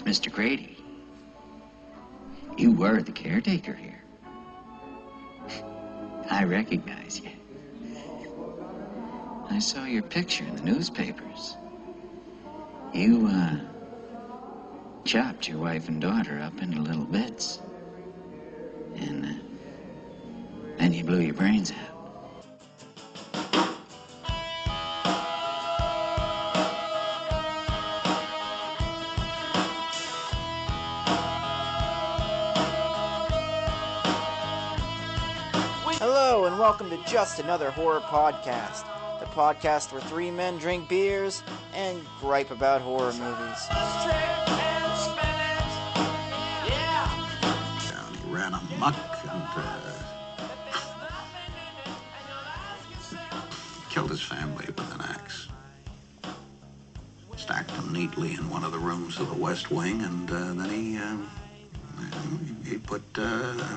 Mr. Grady, you were the caretaker here. I recognize you. I saw your picture in the newspapers. You, chopped your wife and daughter up into little bits. And, then you blew your brains out. Hello and welcome to Just Another Horror Podcast, the podcast where three men drink beers and gripe about horror movies. And he ran amok and killed his family with an axe. Stacked them neatly in one of the rooms of the West Wing, and then he put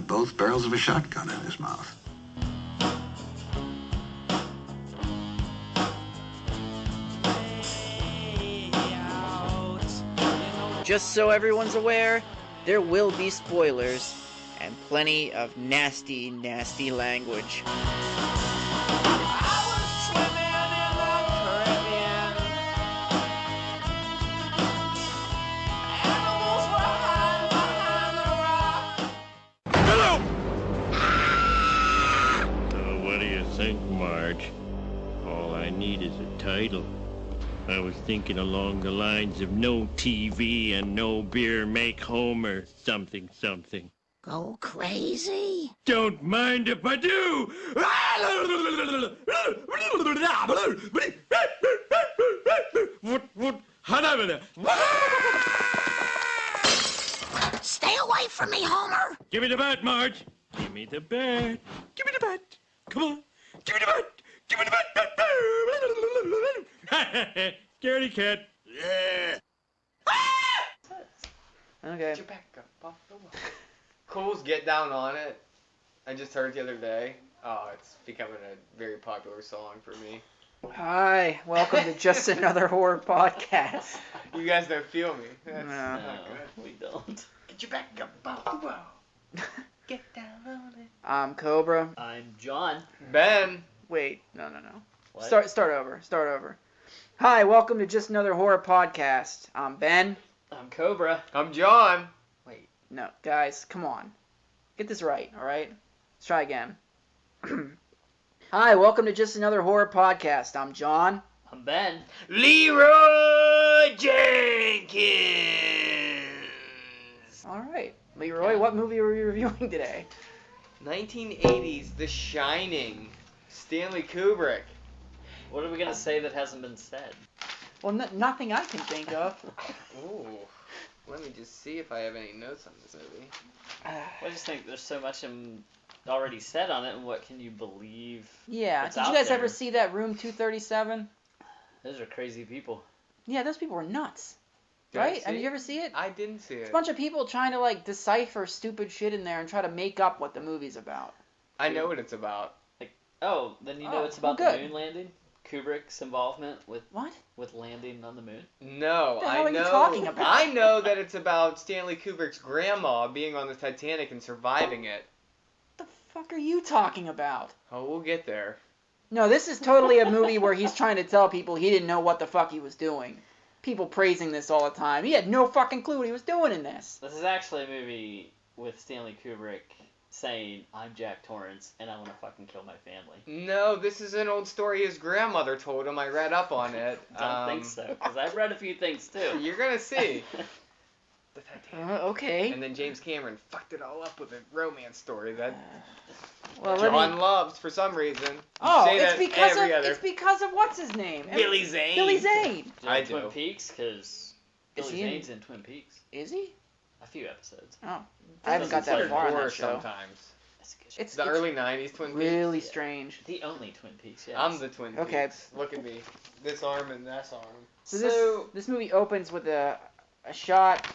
both barrels of a shotgun in his mouth. Just so everyone's aware, there will be spoilers and plenty of nasty, nasty language. Hello! So what do you think, Marge? All I need is a title. I was thinking along the lines of no TV and no beer make Homer something something. Go crazy? Don't mind if I do! Stay away from me, Homer! Give me the bat, Marge! Give me the bat! Give me the bat! Come on! Give me the bat! Give me the bat! Scaredy cat! Yeah! Okay. Get your back up off the wall. Cole's Get Down on It. I just heard it the other day. Oh, it's becoming a very popular song for me. Hi, welcome to Just Another Horror Podcast. You guys don't feel me. That's No. not good. We don't. Get your back up off the wall. Get down on it. I'm Cobra. I'm John. Ben. Wait, no. What? Start over. Hi, welcome to Just Another Horror Podcast. I'm Ben. I'm Cobra. I'm John. Wait. No, guys, come on. Get this right, alright? Let's try again. Hi, welcome to Just Another Horror Podcast. I'm John. I'm Ben. Leroy Jenkins. Alright. Leroy, what movie are we reviewing today? 1980s The Shining. Stanley Kubrick. What are we gonna say that hasn't been said? Well, nothing I can think of. Ooh. Let me just see if I have any notes on this movie. I just think there's so much already said on it, and what can you believe? Yeah, What's did you out guys there? ever see that Room 237? Those are crazy people. Yeah, those people were nuts. Did I Right? see Have you it? ever see it? I didn't see It's it. a bunch of people trying to, like, decipher stupid shit in there and try to make up what the movie's about. I know what it's about. Oh, then you know Oh, it's about well, the good. moon landing? Kubrick's involvement with What? landing on the moon? No, What the hell I are you know. talking about? I know that it's about Stanley Kubrick's grandma being on the Titanic and surviving it. What the fuck are you talking about? Oh, we'll get there. No, this is totally a movie where he's trying to tell people he didn't know what the fuck he was doing. People praising this all the time. He had no fucking clue what he was doing in this. This is actually a movie with Stanley Kubrick saying, I'm Jack Torrance, and I want to fucking kill my family. No, this is an old story his grandmother told him. I read up on it. Don't think so, because I've read a few things too. You're gonna see. The Titanic. Okay. And then James Cameron fucked it all up with a romance story that Well, let John me... loves for some reason. You Oh, say it's that because of every other. it's because of what's his name? Billy Zane. Billy Zane. I Twin do. Peaks, because Is Billy he in- Zane's in Twin Peaks. Is he? A few episodes. Oh, I haven't got that Considered far on horror that show. sometimes. That's a good show. It's The early '90s Twin Peaks. really Yeah. strange. The only Twin Peaks, yes. I'm the Twin Okay. Peaks. Look at me. This arm and this arm. So this movie opens with a shot.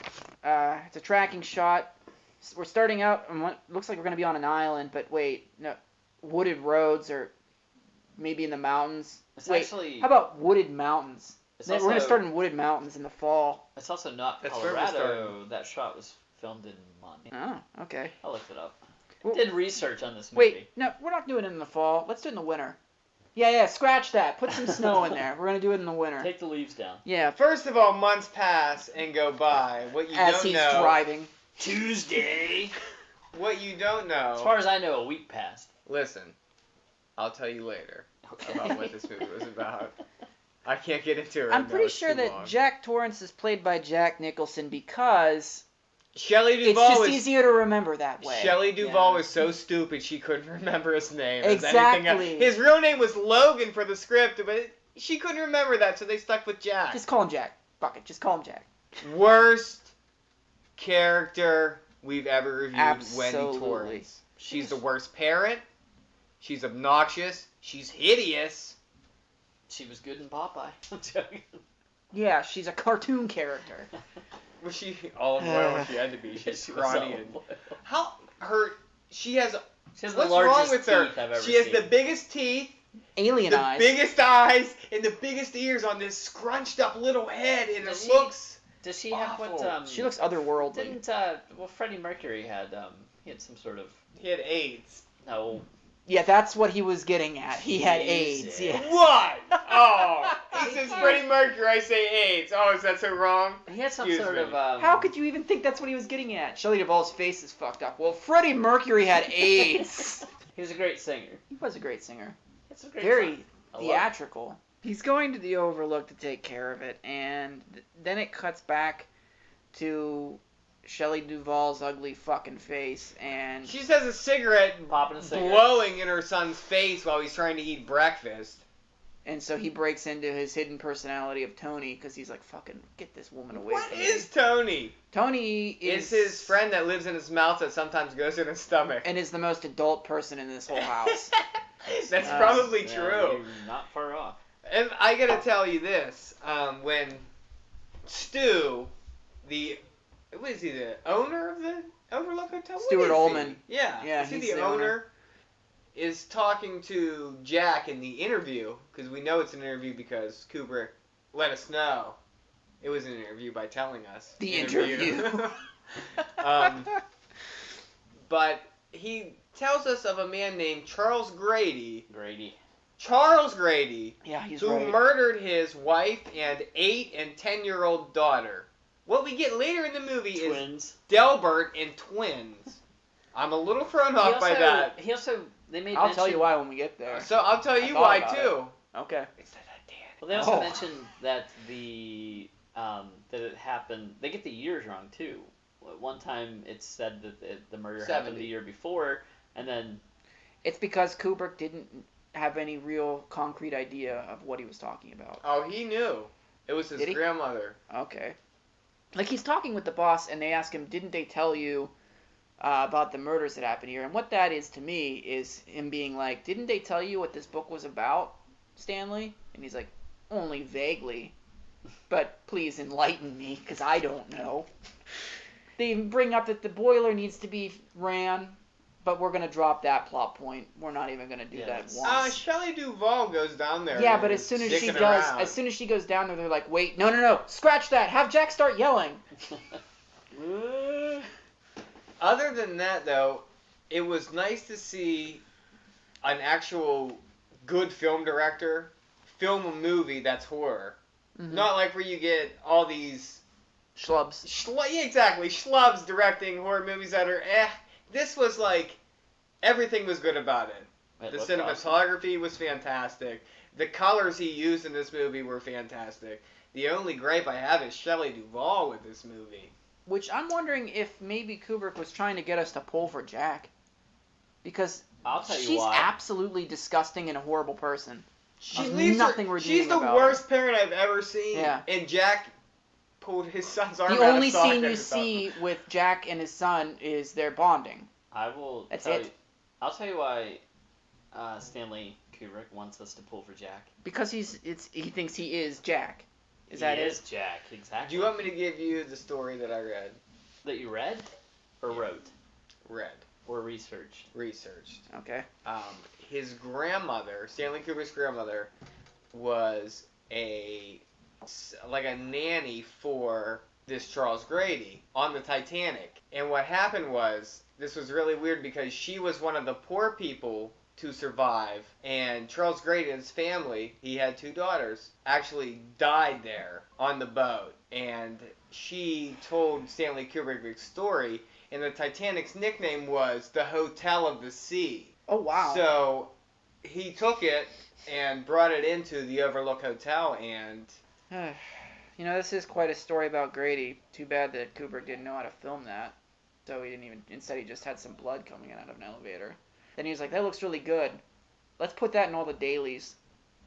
It's a tracking shot. We're starting out on what looks like we're gonna be on an island, but wait, no, wooded roads or maybe in the mountains. It's Wait, actually... how about wooded mountains? We're gonna start in wooded mountains in the fall. It's also not That's where we're Colorado. That shot was filmed in Montana. Oh, okay. I looked it up. Well, Did research on this movie. Wait, no, we're not doing it in the fall. Let's do it in the winter. Yeah, scratch that. Put some snow in there. We're gonna do it in the winter. Take the leaves down. Yeah, First of all, months pass and go by. What you as don't he's know. driving. Tuesday. What you don't know. As far as I know, a week passed. Listen, I'll tell you later Okay. about what this movie was about. I can't get into it. Right I'm now, pretty it's sure too that long. Jack Torrance is played by Jack Nicholson because Shelley it's Duvall just was easier to remember that way. Shelley Duvall Yeah. was so stupid she couldn't remember his name. as anything else. Exactly. His real name was Logan for the script, but she couldn't remember that, so they stuck with Jack. Just call him Jack. Fuck it, just call him Jack. Worst character we've ever reviewed, Wendy Absolutely. Torrance. She's the worst parent. She's obnoxious. She's hideous. She was good in Popeye. I'm joking. Yeah, she's a cartoon character. Was she olive oil? She had to be. She's She was scrawny olive and oil. how her. She has. She has What's the largest wrong with her? teeth I've ever She has seen. the biggest teeth, Alien the eyes. biggest eyes, and the biggest ears on this scrunched up little head, and Does it she- looks. Does she have what? awful. She looks otherworldly. Didn't well Freddie Mercury had he had some sort of He had AIDS. no. Yeah, that's what he was getting at. He had AIDS. Jesus. Yeah. What? Oh, he says Freddie Mercury. I say AIDS. Oh, is that so wrong? He had some Excuse sort me. of How could you even think that's what he was getting at? Shelley Duvall's face is fucked up. Well, Freddie Mercury had AIDS. He was a great singer. He was a great singer. It's a great Very song. I love it. theatrical. He's going to the Overlook to take care of it, and then it cuts back to Shelley Duvall's ugly fucking face, and She just has a cigarette Popping a cigarette. blowing in her son's face while he's trying to eat breakfast. so he breaks into his hidden personality of Tony because he's like, fucking get this woman away What from is me. Tony? Tony It's is his friend that lives in his mouth that sometimes goes in his stomach. and is the most adult person in this whole house. That's Uh, probably Yeah, true. you're not far off. And I gotta tell you this: when Stu, was he the owner of the Overlook Hotel? What Stuart is he? Ullman. Yeah, Yeah, is he he's the the owner? owner. Is talking to Jack in the interview because we know it's an interview because Kubrick let us know it was an interview by telling us The interview. But he tells us of a man named Charles Grady. Grady. Charles Grady, Yeah, he's who right. murdered his wife and 8 and 10-year-old daughter. What we get later in the movie is Twins. Delbert and twins. I'm a little thrown He off by also- that. He also they made. I'll tell mention- you why when we get there. So I'll tell I you thought why about too. Okay. It's that Well, they also Oh. mentioned that that it happened. They get the years wrong too. At one time, it's said that the murder happened 70. the year before, and then It's because Kubrick didn't have any real concrete idea of what he was talking about. Oh, he knew. It was his Did he? grandmother. Okay. Like he's talking with the boss, and they ask him, "Didn't they tell you about the murders that happened here?" And what that is to me is him being like, "Didn't they tell you what this book was about, Stanley?" And he's like, "Only vaguely, but please enlighten me, because I don't know." They bring up that the boiler needs to be ran, but we're gonna drop that plot point. We're not even gonna do Yeah, that that's- once. Shelley Duvall goes down there. Yeah, and but is as soon as she dicking does, around. as soon as she goes down there, they're like, "Wait, no, scratch that. Have Jack start yelling." Other than that, though, it was nice to see an actual good film director film a movie that's horror. Mhm. Not like where you get all these Schlubs. yeah, exactly, schlubs directing horror movies that are This was like, everything was good about it. It The looked awesome. cinematography was fantastic. The colors he used in this movie were fantastic. The only gripe I have is Shelley Duvall with this movie. Which I'm wondering if maybe Kubrick was trying to get us to pull for Jack. Because I'll tell you she's why. absolutely disgusting and a horrible person. She There's leaves nothing her, redeeming she's the about worst parent I've ever seen. Yeah. And Jack pulled his son's arm The out only of socket scene you or something. see with Jack and his son is their bonding. I will. That's tell it. You, I'll tell you why Stanley Kubrick wants us to pull for Jack. Because he thinks he is Jack. Is He that is it? Jack, exactly. Do you want me to give you the story that I read? That you read, or wrote, Read. or researched? Researched. Okay. His grandmother, Stanley Kubrick's grandmother, was a like a nanny for this Charles Grady on the Titanic. And what happened was, this was really weird because she was one of the poor people to survive, and Charles Grady and his family, he had 2 daughters, actually died there on the boat. And she told Stanley Kubrick's story, and the Titanic's nickname was the Hotel of the Sea. Oh, wow. So he took it and brought it into the Overlook Hotel, and You know, this is quite a story about Grady. Too bad that Kubrick didn't know how to film that. So he didn't even, instead he just had some blood coming out of an elevator. Then he was like, that looks really good. Let's put that in all the dailies.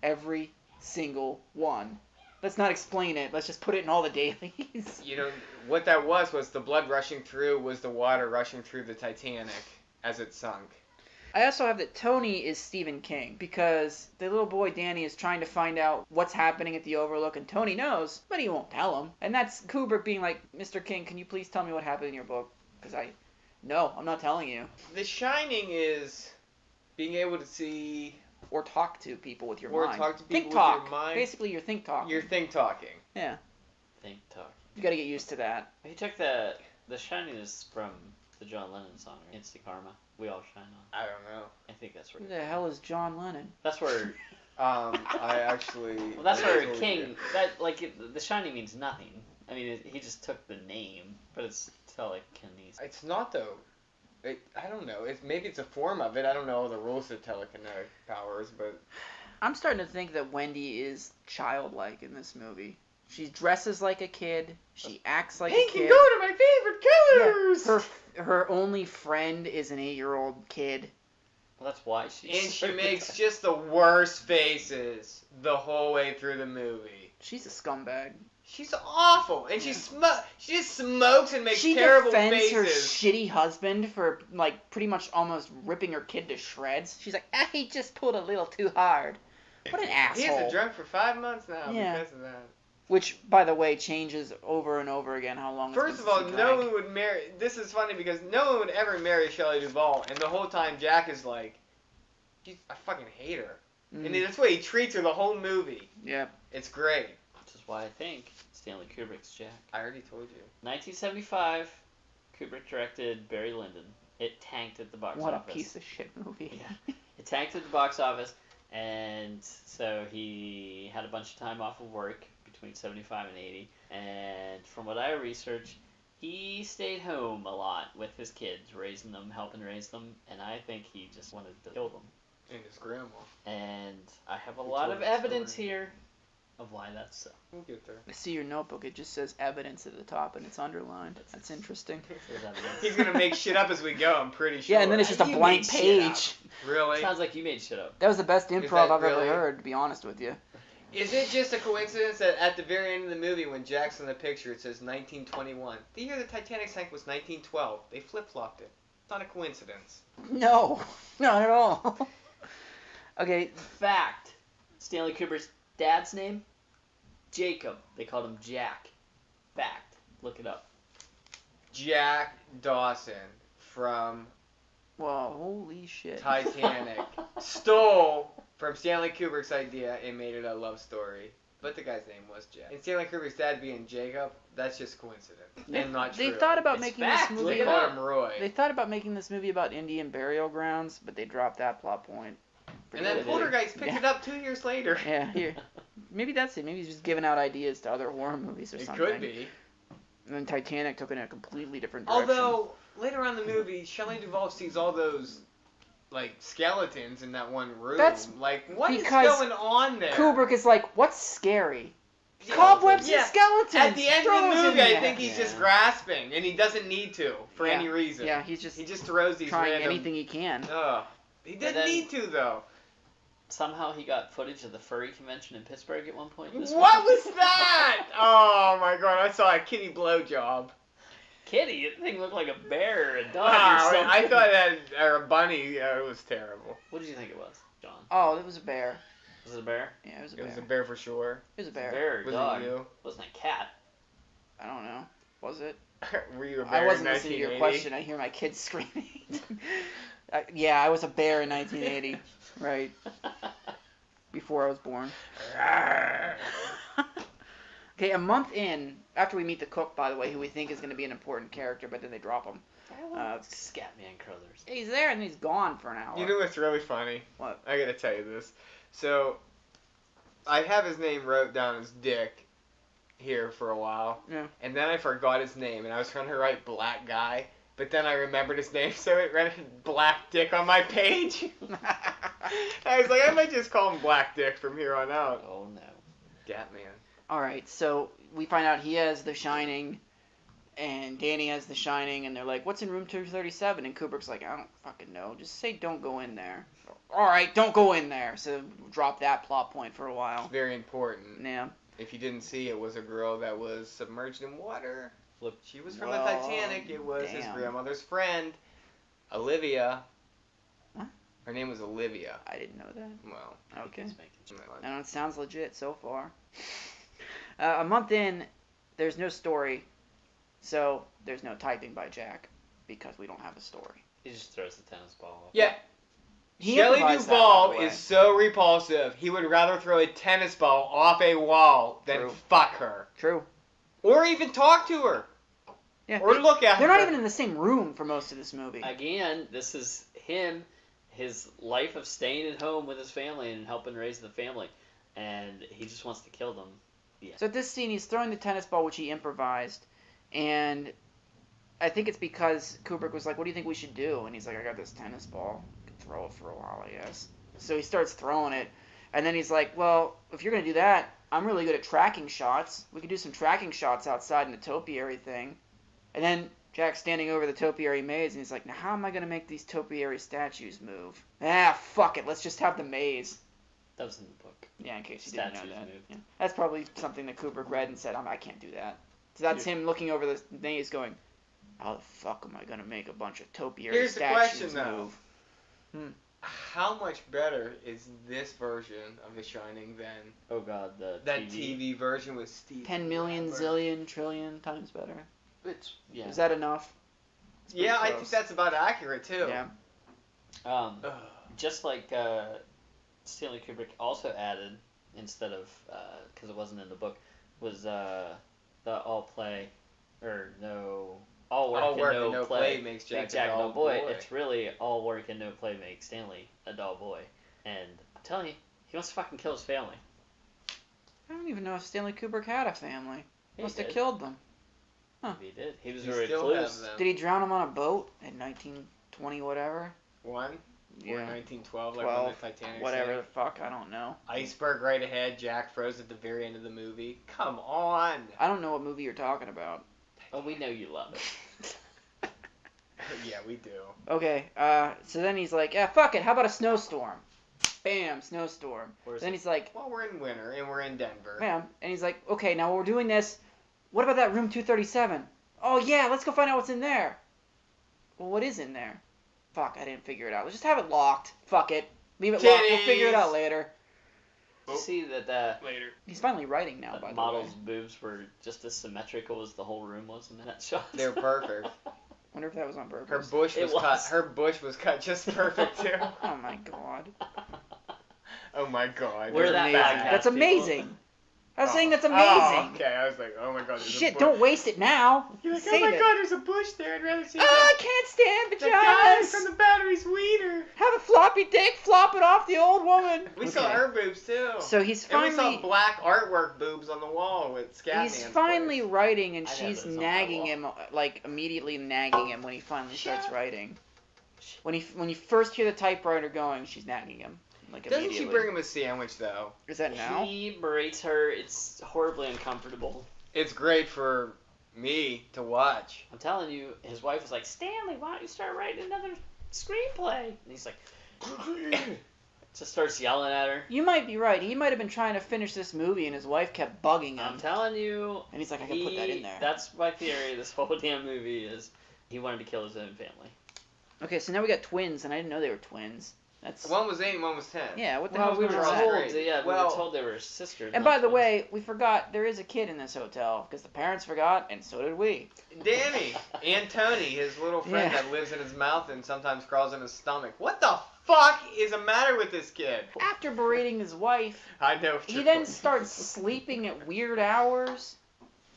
Every single one. Let's not explain it. Let's just put it in all the dailies. you know, what that was the blood rushing through was the water rushing through the Titanic as it sunk. I also have that Tony is Stephen King, because the little boy Danny is trying to find out what's happening at the Overlook, and Tony knows, but he won't tell him. And that's Kubrick being like, Mr. King, can you please tell me what happened in your book? Because no, I'm not telling you. The Shining is being able to see... Or talk to people with your or mind. talk to people think with talk. your mind. Basically, you're think talking. You're think talking. Yeah. Think talk. You gotta get used to that. He took the Shining is from the John Lennon song, right? Instant Karma. We all shine on. I don't know. I think that's where. Who the hell is John Lennon? That's where. I actually... Well, that's I where told King. you. The Shining means nothing. I mean, he just took the name, but it's telekinesis. It's not, though. I don't know. Maybe it's a form of it. I don't know all the rules of telekinetic powers, but... I'm starting to think that Wendy is childlike in this movie. She dresses like a kid. She acts like Pink a kid. can go to my favorite colors! Yeah, her only friend is an 8-year-old kid. Well, that's why she's. And she makes just the worst faces the whole way through the movie. She's a scumbag. She's awful, and she just smokes and makes She terrible defends faces. her shitty husband for, like, pretty much almost ripping her kid to shreds. She's like, he just pulled a little too hard. What an asshole. He has been drunk for 5 months now Yeah. because of that. Which, by the way, changes over and over again how long First of all, no one would marry... This is funny because no one would ever marry Shelley Duvall, and the whole time Jack is like, I fucking hate her. And that's the way he treats her the whole movie. Yeah. It's great. Which is why I think Stanley Kubrick's Jack. I already told you. 1975, Kubrick directed Barry Lyndon. It tanked at the box What office. a piece of shit movie. Yeah. It tanked at the box office, and so he had a bunch of time off of work between 75 and 80. And from what I researched, he stayed home a lot with his kids, raising them, helping raise them, and I think he just wanted to kill them. And his grandma. And I have a He lot told of the evidence story. here of why that's so. We'll get there. I see your notebook. It just says evidence at the top, and it's underlined. That's interesting. There's evidence. He's gonna make shit up as we go, I'm pretty sure. Yeah, and then it's just a You blank made shit up. page. Really? Sounds like you made shit up. That was the best improv that I've really- ever heard, to be honest with you. Is it just a coincidence that at the very end of the movie, when Jack's in the picture, it says 1921? The year the Titanic sank was 1912. They flip-flopped it. It's not a coincidence. No, not at all. Okay, Fact. Stanley Kubrick's dad's name? Jacob. They called him Jack. Fact. Look it up. Jack Dawson from well, holy shit. Titanic stole from Stanley Kubrick's idea and made it a love story. But the guy's name was Jack. And Stanley Kubrick's dad being Jacob, that's just coincidence. And not true. They thought about It's making fact, this look movie They it called up. him Roy. They thought about making this movie about Indian burial grounds, but they dropped that plot point. And then Poltergeist picked it up 2 years later. Yeah, here. Maybe that's it. Maybe he's just giving out ideas to other horror movies or It something. could be. And then Titanic took it in a completely different direction. Although, later on in the movie, Shelley Duvall sees all those, like, skeletons in that one room. That's like, what is because going on there? Kubrick is like, what's scary? Yeah. Cobwebs Yeah. and skeletons! At the end Throw of the those in movie, I there. think he's Yeah. just grasping, and he doesn't need to, for Yeah. any reason. Yeah, he's just He just throws these trying random... anything he can. Ugh. He didn't then- need to, though. Somehow he got footage of the furry convention in Pittsburgh at one point. This What movie. was that? Oh, my God. I saw a kitty blowjob. Kitty? That thing looked like a bear or a dog Wow, or something. I thought that, or a bunny, it was terrible. What did you think it was, John? Oh, it was a bear. Was it a bear? Yeah, it was a It bear. was a bear for sure. It was a A bear. bear or Was dog? it you? Wasn't a cat. I don't know. Was it? Were you a bear I wasn't in listening to your 1980? question. I hear my kids screaming. Yeah, I was a bear in 1980. Right. Before I was born. Okay, a month in, after we meet the cook, by the way, who we think is going to be an important character, but then they drop him. Scatman Crothers. He's there and he's gone for an hour. You know what's really funny? What? I gotta tell you this. So, I have his name wrote down as Dick here for a while. Yeah. And then I forgot his name, and I was trying to write Black Guy, but then I remembered his name, so it read Black Dick on my page. I was like, I might just call him Black Dick from here on out. Oh no. Gatman. Alright, so we find out he has The Shining, and Danny has The Shining, and they're like, what's in room 237? And Kubrick's like, I don't fucking know. Just say don't go in there. Alright, don't go in there. So drop that plot point for a while. It's very important. Yeah. If you didn't see, it was a girl that was submerged in water. Flip. She was from Well, the Titanic. It was his damn. grandmother's friend, Olivia. What? Her name was Olivia. I didn't know that. Well, Okay. He's making sure. No, it sounds legit so far. A month in, there's no story, so there's no typing by Jack, because we don't have a story. He just throws the tennis ball. yeah. He Shelley improvised that, Duvall by the way. is so repulsive. He would rather throw a tennis ball off a wall than True. fuck her. True. Or even talk to her. Yeah. Or look at her. They're not even in the same room for most of this movie. Again, this is him, his life of staying at home with his family and helping raise the family, and he just wants to kill them. Yeah. So at this scene, he's throwing the tennis ball, which he improvised, and I think it's because Kubrick was like, what do you think we should do? And he's like, I got this tennis ball. I could throw it for a while, I guess. So he starts throwing it, and then he's like, well, if you're going to do that, I'm really good at tracking shots. We could do some tracking shots outside in the topiary thing. And then Jack's standing over the topiary maze, and he's like, now how am I going to make these topiary statues move? Ah, fuck it, let's just have the maze. That was in the book. Yeah, in case you didn't know Statues that. move. Yeah. That's probably something that Kubrick read and said, I can't do that. So that's him looking over the maze going, how the fuck am I going to make a bunch of topiary Here's the statues question, though. move? How much better is this version of The Shining than Oh god, that TV. TV version with Steve? 10 million, Weber? zillion, trillion times better. It's, yeah. Is that enough? It's pretty Yeah, I close. think that's about accurate too. Yeah. Um, just like Stanley Kubrick also added, instead of, because it wasn't in the book, was the all play, or no, all work, and no play makes makes Jack, Jack a no dull boy. It's really all work and no play makes Stanley a dull boy. And I'm telling you, he wants to fucking kill his family. I don't even know if Stanley Kubrick had a family. He Must have did. killed them. He did. He was You a still recluse. have them. Did he drown them on a boat in 1920 whatever? One? Yeah. Or 1912, like when the Titanic Whatever the sank. fuck, I don't know. Iceberg right ahead, Jack froze at the very end of the movie. Come on! I don't know what movie you're talking about. Oh, we know you love it. Yeah, we do. Okay, so then he's like, yeah, fuck it, how about a snowstorm? Bam, snowstorm. Where's Then it? he's like, Well, we're in winter, and we're in Denver. bam, and he's like, okay, now we're doing this. What about that room 237? Oh yeah, let's go find out what's in there. Well, what is in there? Fuck, I didn't figure it out. Let's just have it locked. Fuck it. Leave it locked. We'll figure it out later. You see that Later. He's finally writing now, by the the way. model's boobs were just as symmetrical as the whole room was in that shot. They're perfect. Wonder if that was on purpose. Her bush It was, was. cut. Her bush was cut just perfect too. Oh my god. Oh my god. We're you're that bad. podcast. That's people. amazing. I was saying that's amazing. Oh, okay, I was like, oh my god. There's Shit, a bush. don't waste it now. You're like, oh Save my it. god, there's a bush there. I'd rather see Oh, I can't stand the guy vaginas. from the battery's wiener. Have a floppy dick flop it off the old woman. We saw Okay. her boobs too. So he's And we finally saw black artwork boobs on the wall with Scatman's he's finally place. writing, and I know, she's but it's on my nagging wall. him, like immediately nagging him when he finally starts writing. When you first hear the typewriter going, she's nagging him. Like Doesn't she immediately. bring him a sandwich though? Is that now? He berates her. It's horribly uncomfortable. It's great for me to watch. I'm telling you, his wife was like, Stanley, why don't you start writing another screenplay? And he's like, just starts yelling at her. You might be right. He might have been trying to finish this movie, and his wife kept bugging him. I'm telling you. And he's like, I can put that in there. That's my theory. This whole damn movie is he wanted to kill his own family. Okay, so now we got twins, and I didn't know they were twins. That's One was 8 and one was 10. yeah. What the Well, hell's we going were on? all told. great. Yeah, we Well- were told they were sisters. And not by the twins. way, we forgot there is a kid in this hotel because the parents forgot, and so did we. Danny and Tony, his little friend Yeah. that lives in his mouth and sometimes crawls in his stomach. What the fuck? fuck is the matter with this kid? After berating his wife, I know what he you're then going. starts sleeping at weird hours.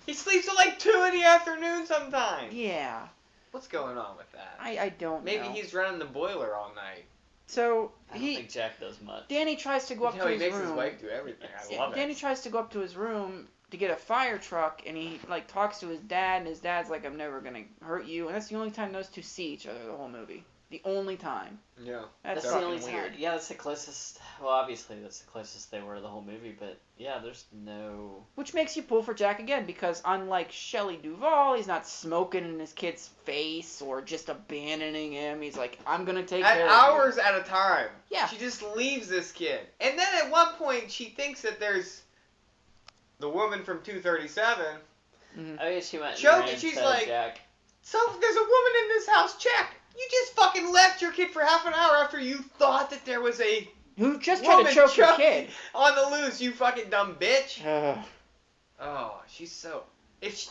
He sleeps till like 2 in the afternoon sometimes. Yeah, What's going on with that? I don't Maybe know. he's running the boiler all night. So I don't think Jack does much. Danny tries to go up No, to he his makes room. his wife do everything. I love Danny it. tries to go up to his room to get a fire truck, and he like talks to his dad, and his dad's like, "I'm never gonna hurt you," and that's the only time those two see each other the whole movie. The only time. Yeah. That's the fucking only time. weird. Yeah, that's the closest. Well, obviously that's the closest they were the whole movie, but yeah, there's no. Which makes you pull for Jack again, because unlike Shelley Duvall, he's not smoking in his kid's face or just abandoning him. He's like, I'm gonna take At care hours of at a time. Yeah. She just leaves this kid. And then at one point she thinks that there's the woman from 237. you. Mhm. Oh yeah, she went. Choke, and and she's ran to like- Jack. So there's a woman in this house, check. You just fucking left your kid for half an hour after you thought that there was a Who just tried woman to choke your choking kid? on the loose, you fucking dumb bitch. Ugh. Oh, she's so... she's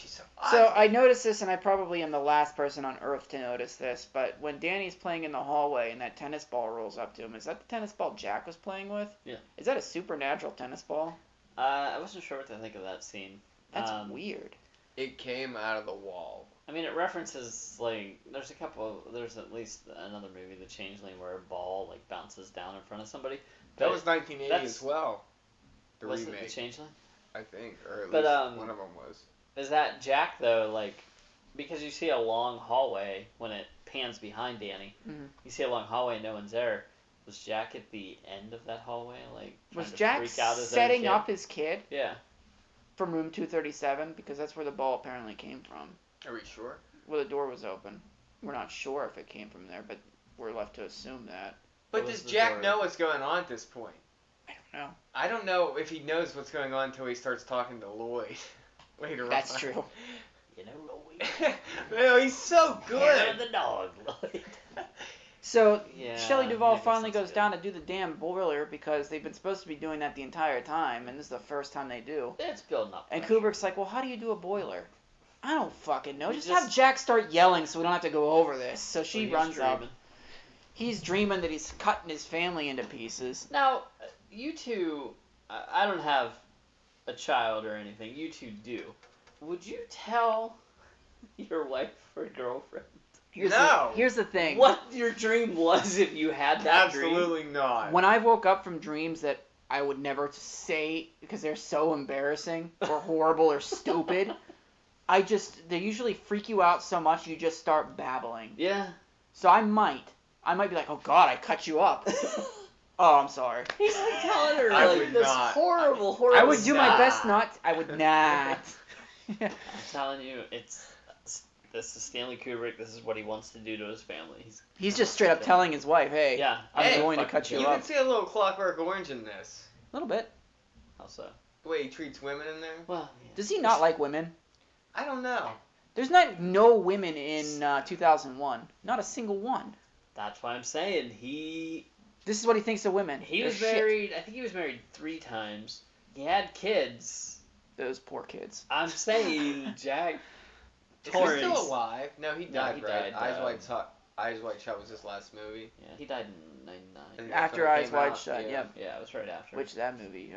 so... So ugly. I noticed this, and I probably am the last person on earth to notice this, but when Danny's playing in the hallway and that tennis ball rolls up to him, is that the tennis ball Jack was playing with? Yeah. Is that a supernatural tennis ball? I wasn't sure what to think of that scene. That's weird. It came out of the wall. I mean, it references like there's at least another movie, The Changeling, where a ball like bounces down in front of somebody. That But was 1980 that's- as well. The was it remake, The Changeling? I think, or at But, least one of them was. Is that Jack though? Like, because you see a long hallway when it pans behind Danny. Mhm. You see a long hallway, and no one's there. Was Jack at the end of that hallway, like trying Was to Jack freak out his own setting kid? up his kid Yeah. from room 237? Because that's where the ball apparently came from. Are we sure? Where the door was open. We're not sure if it came from there, but we're left to assume that. But What does was the Jack door? know what's going on at this point? I don't know. I don't know if he knows what's going on until he starts talking to Lloyd later on. That's true. You know, Lloyd. No, he's so Hair good. of the dog, Lloyd. So Yeah, Shelley Duvall I guess finally that's goes good. down to do the damn boiler because they've been supposed to be doing that the entire time, and this is the first time they do. It's building up. And pressure. Kubrick's like, well, how do you do a boiler? I don't fucking know. We Just just- have Jack start yelling so we don't have to go over this. So she Well, he's runs up. dreaming. He's dreaming that he's cutting his family into pieces. Now, you two, I don't have a child or anything. You two do. Would you tell your wife or girlfriend No. Here's the thing. what your dream was if you had that dream? Absolutely not. When I woke up from dreams that I would never say because they're so embarrassing or horrible or stupid, they usually freak you out so much you just start babbling. Yeah. So I might be like, oh God, I cut you up. Oh, I'm sorry. He's like telling her I like would this not. horrible. I would do my Nah. best not. I would not. I'm telling you, this is Stanley Kubrick. This is what he wants to do to his family. He's just straight up telling his wife, hey, Yeah. I'm Hey, going to fuck cut you You up. can see a little Clockwork Orange in this. A little bit. How so? The way he treats women in there. Well, yeah. Does he not like women? I don't know. There's no women in 2001. Not a single one. That's why I'm saying he This is what he thinks of women. he They're was shit. married. I think he was married 3 times. He had kids. Those poor kids. I'm saying Jack Is he Torrance. still alive? No, he No, died, he right? died, Eyes Wide Shut was his last movie. Yeah, he died in '99. And After when it Eyes came Wide out, Shut, yeah. yep. Yeah, it was right after. Which that movie,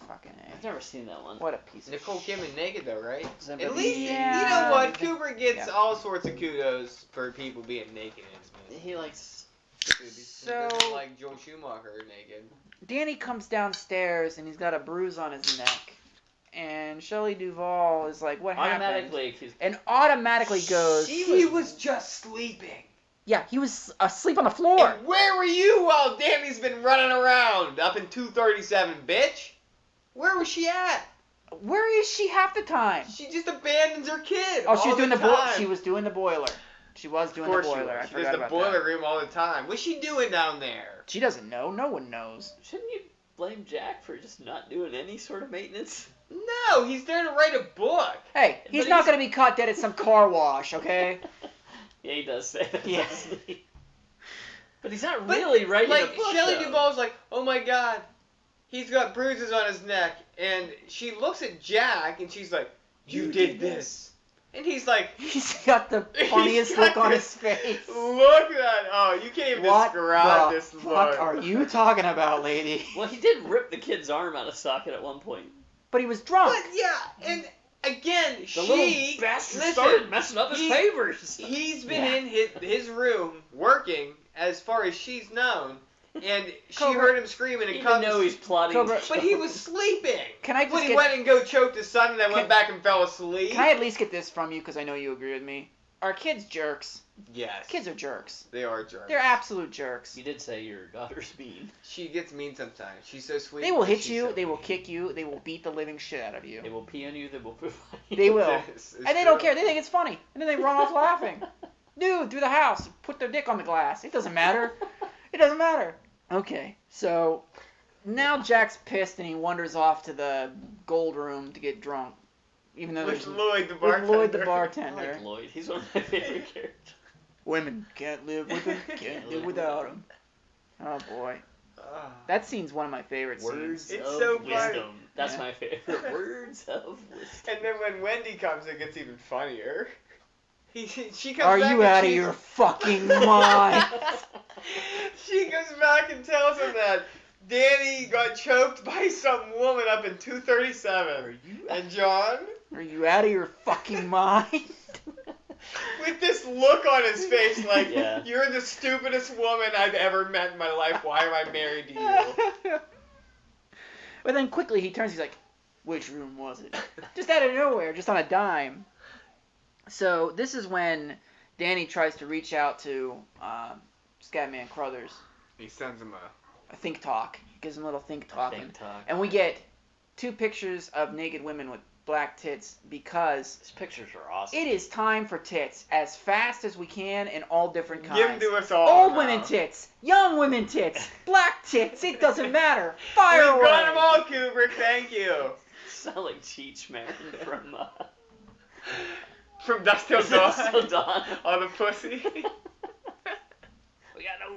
fucking I've A. never seen that one. What a piece of Nicole shit. Kidman naked though, right? Does that At movie- least Yeah. you know what? Kubrick gets Yeah. all sorts of kudos for people being naked in his movies. He likes. He So doesn't like Joel Schumacher naked. Danny comes downstairs and he's got a bruise on his neck. And Shelley Duvall is like, what happened? Automatically accused. And automatically goes, He was just sleeping. yeah, he was asleep on the floor. And where were you while Danny's been running around up in 237, bitch? Where was she at? Where is she half the time? She just abandons her kid. Oh, she was all doing the the time. She was doing the boiler. She was Of doing the course boiler. I she does forgot the about boiler that. room all the time. What's she doing down there? She doesn't know. No one knows. Shouldn't you blame Jack for just not doing any sort of maintenance? No, he's there to write a book. Hey, he's But not he's- going to be caught dead at some car wash, okay? Yeah, he does say that. Yeah. doesn't he? But he's not But, really writing like, a book. Shelley though. Duvall's like, oh my god, he's got bruises on his neck. And she looks at Jack and she's like, you did this. And he's like, He's got the funniest look on his face. Look at that. Oh, you can't even What describe the this fuck look. are you talking about, lady? Well, he did rip the kid's arm out of socket at one point. But he was drunk. But yeah, and again, The little bastard listen, started messing up his papers. He's been in his room working as far as she's known, and she Cobra, heard him screaming and Even comes. though he's plotting. Cobra, But he was sleeping. Can I just When he get- went and go choked his son and then went back and fell asleep. Can I at least get this from you, because I know you agree with me? Are kids jerks? Yes. Kids are jerks. They are jerks. They're absolute jerks. You did say your daughter's mean. She gets mean sometimes. She's so sweet. They will but hit she's you, so they will mean. kick you, they will beat the living shit out of you. They will pee on you. They will poop on you. They will. It's And they don't true. care, they think it's funny. And then they run off laughing. Dude, through the house, put their dick on the glass. It doesn't matter. It doesn't matter. Okay, so now Jack's pissed and he wanders off to the gold room to get drunk. Even though With there's Lloyd the with bartender. Lloyd the I bartender. like Lloyd. He's one of my favorite characters. Women can't live with him, can't live without him. Oh boy. Ah. That scene's one of my favorite Words scenes. It's of so funny. wisdom. That's Yeah. my favorite. Words of wisdom. And then when Wendy comes, it gets even funnier. She comes Are back you and out of she's- your fucking mind? She goes back and tells him that Danny got choked by some woman up in 237. And John, Are you out of your fucking mind? with this look on his face like, Yeah. you're the stupidest woman I've ever met in my life. Why am I married to you? But then quickly he turns, he's like, which room was it? Just out of nowhere, just on a dime. So this is when Danny tries to reach out to Scatman Crothers. He sends him A think talk. Gives him a little think talk. Think talk. And we get 2 pictures of naked women with black tits because His pictures are awesome. it is time for tits as fast as we can in all different kinds. Give them to us all. Old now. women tits, young women tits, black tits, it doesn't matter. Fire We've away. got them all, Kubrick. Thank you. Sound like Cheech Man from From Dusk Till Till Dawn. Dawn. On the pussy. We got no.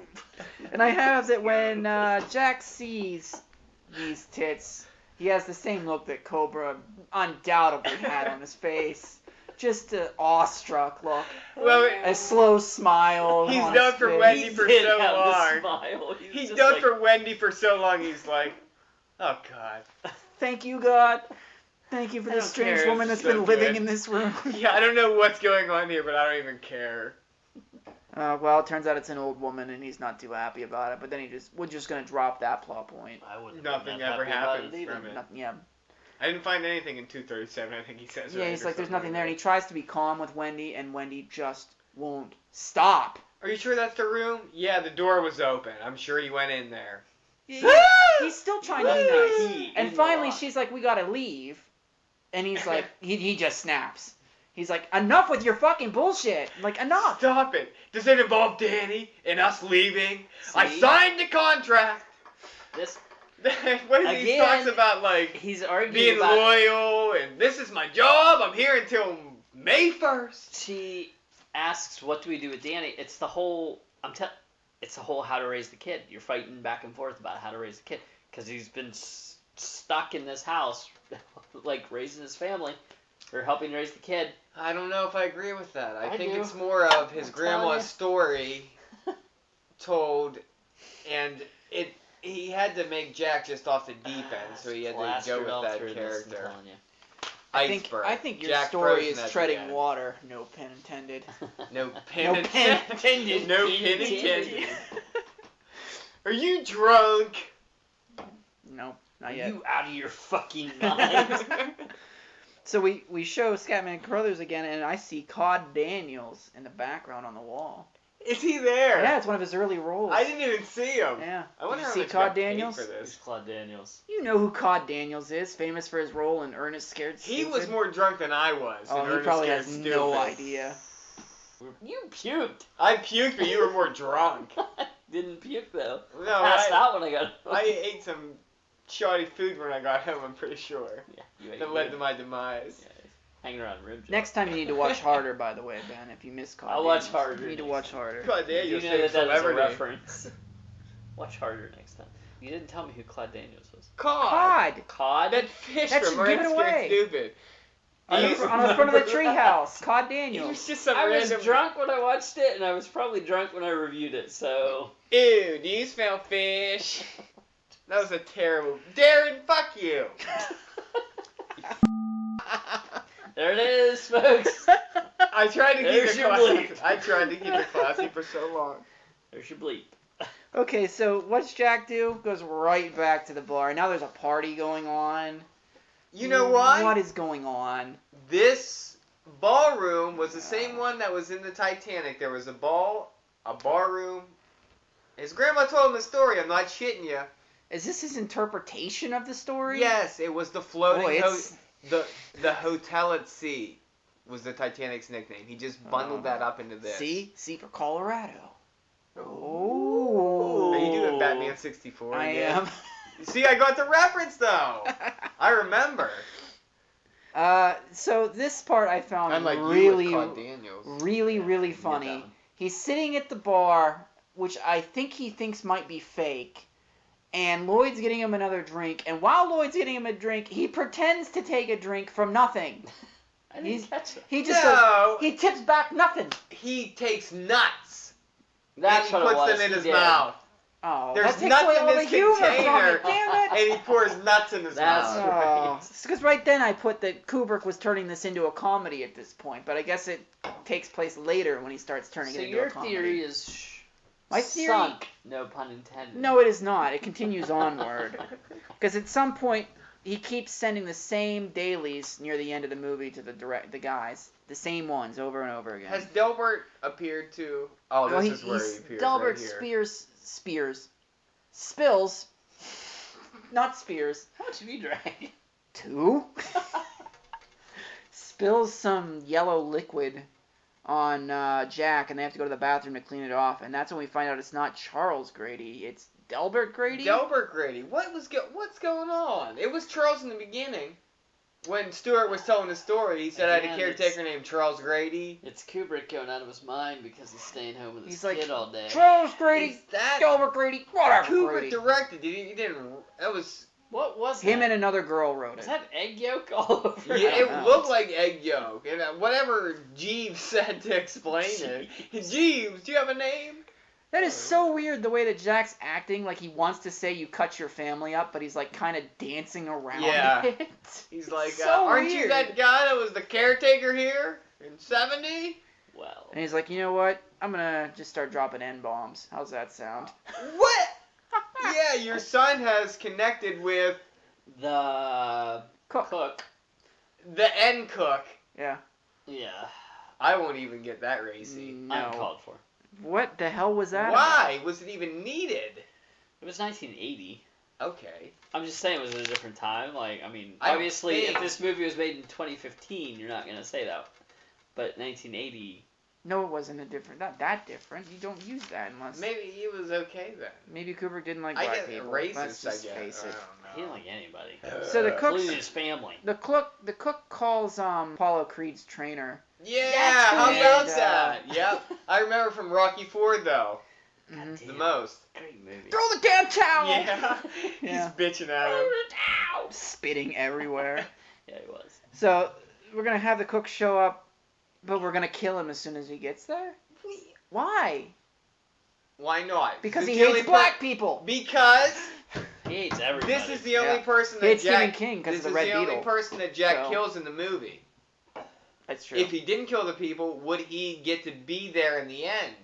And I have that when Jack sees these tits, he has the same look that Cobra undoubtedly had on his face. Just an awestruck look. Well, A slow smile. He's on done his for face. Wendy He for did so have the long. smile. He's He's just done like, for Wendy for so long. He's like, oh God. Thank you, God. Thank you for I this don't strange care, woman it's that's so been living good. in this room. Yeah, I don't know what's going on here, but I don't even care. Well, it turns out it's an old woman, and he's not too happy about it. But then we're just gonna drop that plot point. I wouldn't. Nothing have ever been that happy happens about it either. from it. Nothing, yeah. I didn't find anything in 237. I think he says. Yeah, right, he's or like, there's something nothing there, and like he tries to be calm with Wendy, and Wendy just won't stop. that. Are you sure that's the room? Yeah, the door was open. I'm sure he went in there. He's still trying to be nice. Key And in the finally, lock. she's like, we gotta leave. And he's like, he just snaps. He's like, enough with your fucking bullshit. Like, enough. Stop it. Does it involve Danny and us leaving? I See? signed the contract. This What is he Again, talks about, like he's arguing being about. loyal and this is my job. I'm here until May 1st. She asks, "What do we do with Danny?" It's the whole. It's the whole how to raise the kid. You're fighting back and forth about how to raise the kid because he's been stuck in this house, like raising his family or helping raise the kid. I don't know if I agree with that. I think do. it's more of his I'm telling grandma's you. story told, and he had to make Jack just off the deep end, so he had to go Plastered with all that through this, I'm character. telling you. Iceberg. I think your Jack story Frozen is at the treading end. water. No pun intended. No No pen pen intended. No pin intended. intended. Are you drunk? No, Are not yet. you out of your fucking mind? So we show Scatman Crothers again, and I see Cod Daniels in the background on the wall. Is he there? Yeah, it's one of his early roles. I didn't even see him. Yeah. I wonder Did you how see much Cod got paid Daniels? for It's this. Claude Daniels. You know who Cod Daniels is, famous for his role in Ernest Scared He Stupid. was more drunk than I was. in Oh, he Ernest probably Scared has Stupid. no idea. You puked. I puked, but you were more drunk. Didn't puke though. No, Passed out when I got home. I ate some shoddy food when I got home, I'm pretty sure. Yeah, you ate That led rib. to my demise. Yeah, hanging around rib job. Next time you need to watch harder, by the way, Ben. If you miss Cod I'll watch Daniels, harder You need to next watch harder. God damn, You you're know saying that is a celebrity. reference. Watch harder next time. You didn't tell me who Claude Daniels was. Cod. Cod. Cod? That fish That from should give it Ernest away. Scared Stupid. On the front of the treehouse. Cod He Daniels. was just some I was random... drunk when I watched it, and I was probably drunk when I reviewed it, so... Ew, do you smell fish? That was a terrible... Darren, fuck you! There it is, folks. I tried to keep There's it your classy. bleep. I tried to keep it classy for so long. There's your bleep. Okay, so what's Jack do? Goes right back to the bar. Now there's a party going on. You know why? What is going on? This ballroom was the same one that was in the Titanic. There was a barroom. His grandma told him the story. I'm not shitting you. Is this his interpretation of the story? Yes, it was the floating Boy, it's... the hotel at sea was the Titanic's nickname. He just bundled that up into this. See for Colorado. Oh. Are you doing Batman 64 I again? am. See, I got the reference though. I remember. So this part I found Unlike really, you with Cod Daniels. really that funny. one. He's sitting at the bar, which I think he thinks might be fake, and Lloyd's getting him another drink. And while Lloyd's getting him a drink, he pretends to take a drink from nothing. I didn't catch it. He just No. he tips back nothing. He takes nuts That's and what he it puts was. them in He his did. mouth. Oh, There's that takes nuts away in all the this humor from container, it. Damn it! and he pours nuts in his That's mouth. right. Because right then I put that Kubrick was turning this into a comedy at this point, but I guess it takes place later when he starts turning So it into your a comedy. theory is My theory- sunk. No pun intended. No, it is not. It continues onward. Because at some point, he keeps sending the same dailies near the end of the movie to the guys. The same ones over and over again. Has Delbert appeared to? Oh, Well, this is where he appears. Delbert right here. Spills. Not Spears. How much have you drank? 2. Spills some yellow liquid on Jack, and they have to go to the bathroom to clean it off. And that's when we find out it's not Charles Grady, it's Delbert Grady. Delbert Grady. What's going on? It was Charles in the beginning. When Stewart was telling the story, he said I had a Again, caretaker named Charles Grady. It's Kubrick going out of his mind because he's staying home with his He's like, kid all day. Charles Grady, Is that Delbert Grady, whatever. Kubrick Grady. directed? He didn't. That was. What was Him that? and another girl wrote Was it. that egg yolk all over? Yeah, don't it know. looked like egg yolk, and whatever Jeeves said to explain it. Jeeves, do you have a name? That is so weird the way that Jack's acting, like he wants to say you cut your family up, but he's like kind of dancing around Yeah. it. He's like, So aren't you weird. that guy that was the caretaker here in '70? Well, And he's like, you know what? I'm gonna just start dropping N-bombs. How's that sound? What? Yeah, your son has connected with the Cook. the N cook. Yeah. yeah, I won't even get that racy. No. uncalled for. What the hell was that? Why was it even needed? It was 1980. Okay. I'm just saying it was at a different time. Like, I mean, I don't obviously, think- if this movie was made in 2015, you're not gonna say that. But 1980. No, it wasn't not that different. You don't use that unless Maybe he was okay then. maybe Kubrick didn't like I black get people. racist, Let's just I face guess. it. He didn't like anybody, So the cook, including his family. the cook calls Apollo Creed's trainer. Yeah, That's how good. about And, that? Yep. I remember from Rocky IV though, Mhm. the most. Great movie. Throw the damn towel! Yeah. Yeah. He's bitching at him. Spitting everywhere. Yeah, it was. So we're gonna have the cook show up, but we're gonna kill him as soon as he gets there. Why? Why not? Because This he is the only hates black people. Because He hates everybody. this is the only Yeah. person He that hates Stephen Jack. King because This of is the Red the only Beetle. person that Jack So- kills in the movie. That's true. If he didn't kill the people, would he get to be there in the end